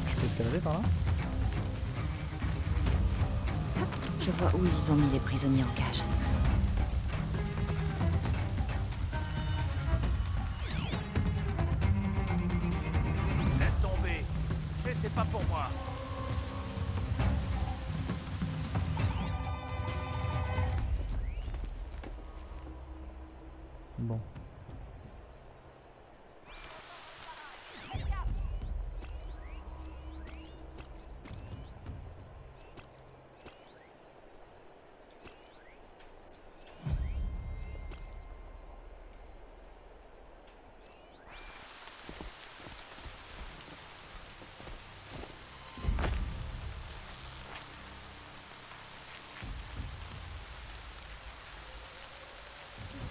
Je peux escalader par là? Je vois où ils ont mis les prisonniers en cage. Laisse tomber. C'est pas pour moi. Bon.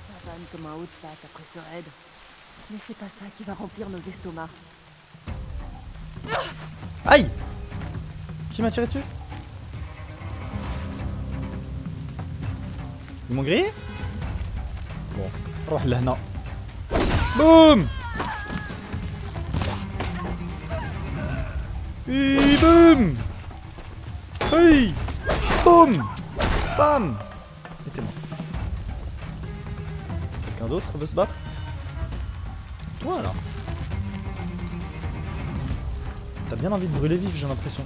Ça vanne comme un haut de patte après ce raid. Mais c'est pas ça qui va remplir nos estomacs. Aïe! Qui m'a tiré dessus? Ils m'ont grillé? Bon. Oh là non. Boum! Oui, boum! Oui! Boum! Bam! Et t'es mort. Quelqu'un d'autre veut se battre? Toi alors? T'as bien envie de brûler vif, j'ai l'impression.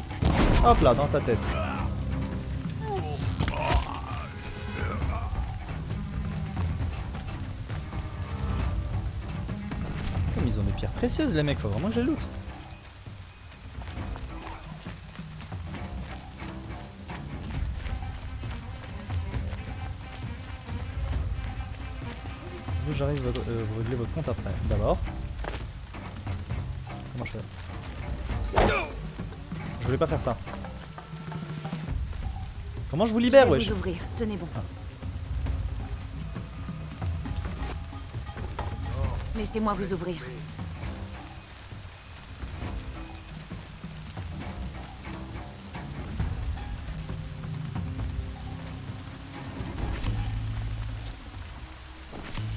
Hop là, dans ta tête. Comme ils ont des pierres précieuses les mecs, faut vraiment que je les loot. Vous, j'arrive à vous régler votre compte après. D'abord. Comment je fais? Je voulais pas faire ça. Comment je vous libère, Je vais wesh? vous ouvrir, tenez bon. Laissez-moi vous ouvrir.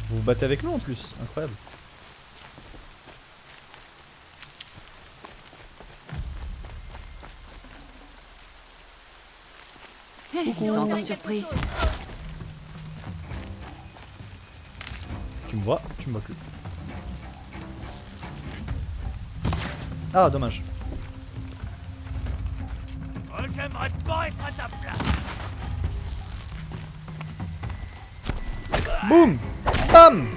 Vous vous battez avec nous en plus, incroyable. Ils sont encore surpris. Tu me vois plus. Ah, dommage. Oh, j'aimerais pas être à ta place. Boum! Bam!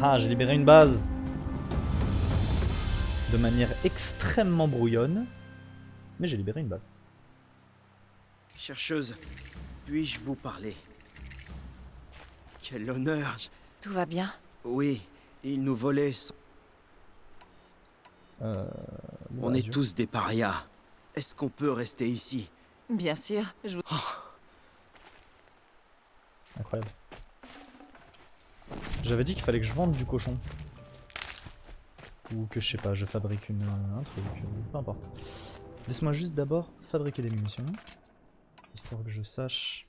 Ah, j'ai libéré une base. De manière extrêmement brouillonne. Mais j'ai libéré une base. Chercheuse, puis-je vous parler? Quel honneur. Tout va bien? Oui, ils nous volaient sans... On est tous des parias. Est-ce qu'on peut rester ici? Bien sûr, je vous... Incroyable. J'avais dit qu'il fallait que je vende du cochon. Ou que je sais pas, je fabrique un truc, peu importe. Laisse-moi juste d'abord fabriquer des munitions. Histoire que je sache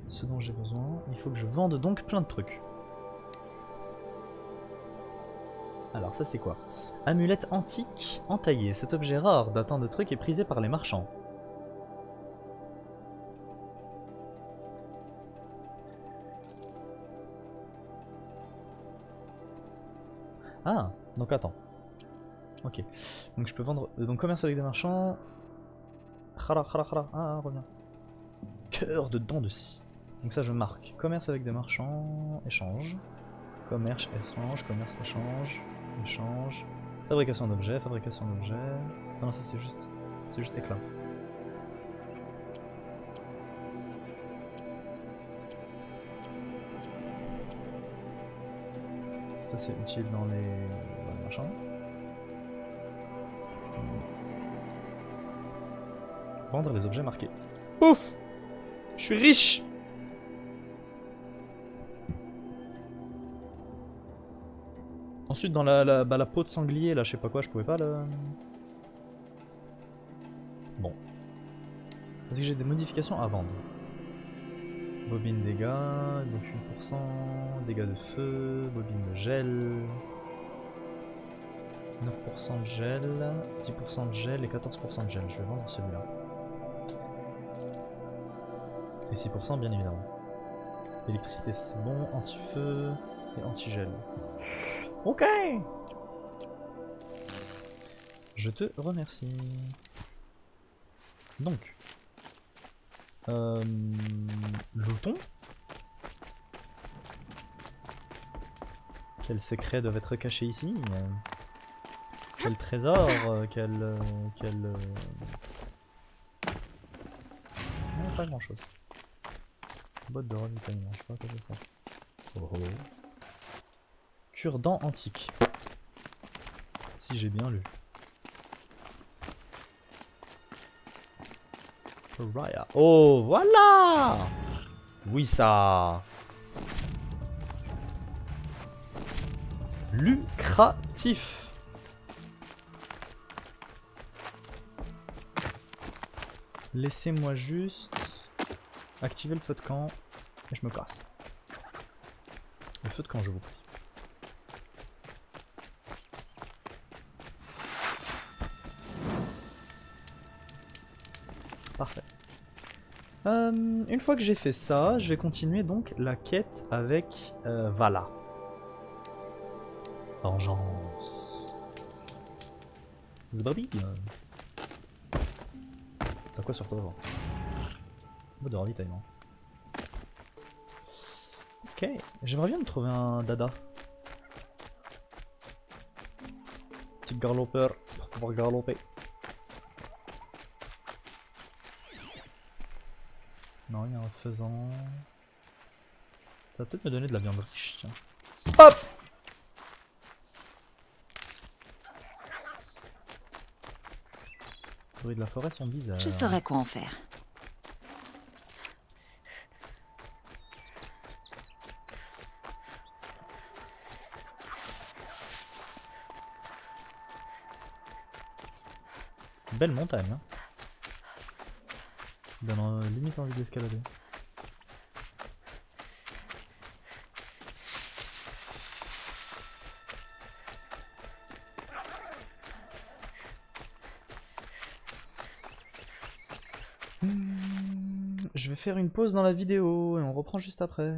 ce dont j'ai besoin. Il faut que je vende donc plein de trucs. Alors ça c'est quoi? Amulette antique entaillée. Cet objet rare datant de trucs est prisé par les marchands. Ah, donc attends. Ok. Donc je peux vendre... donc commerce avec des marchands... Ah, reviens. Cœur de dents de scie. Donc ça je marque. Commerce avec des marchands... Échange. Commerce, échange, commerce, échange. Échange. Fabrication d'objets, fabrication d'objets... Ah non, ça c'est juste... c'est juste éclat. Ça c'est utile dans les machins. Vendre les objets marqués. Ouf! Je suis riche! Ensuite dans la peau de sanglier là, je sais pas quoi, je pouvais pas le... Bon. Est-ce que j'ai des modifications à vendre? Bobine dégâts, donc 8%, dégâts de feu, bobine de gel, 9% de gel, 10% de gel et 14% de gel. Je vais vendre celui-là. Et 6% bien évidemment. Électricité, ça c'est bon, anti-feu et anti-gel. Ok. Je te remercie. Donc. Lootons. Quels secrets doivent être cachés ici? Quel trésor? Quel... Non, pas grand chose. Botte de ravitaillement, je sais pas quoi c'est ça. Oh oh. Cure-dent antique. Si j'ai bien lu. Raya. Oh, voilà! Oui, ça. Lucratif. Laissez-moi juste activer le feu de camp et je me casse. Le feu de camp, je vous prie. Parfait. Une fois que j'ai fait ça, je vais continuer donc la quête avec Vala. Vengeance. C'est parti. T'as quoi sur toi? Mode de ravitaillement. Ok, j'aimerais bien me trouver un dada. Petit galopeur pour pouvoir galoper. Non, il y a un faisan. Ça va peut-être me donner de la viande riche, tiens. Hop! Les bruits de la forêt sont bizarres. Je saurais quoi en faire. Belle montagne, hein. Donne limite envie d'escalader. je vais faire une pause dans la vidéo et on reprend juste après.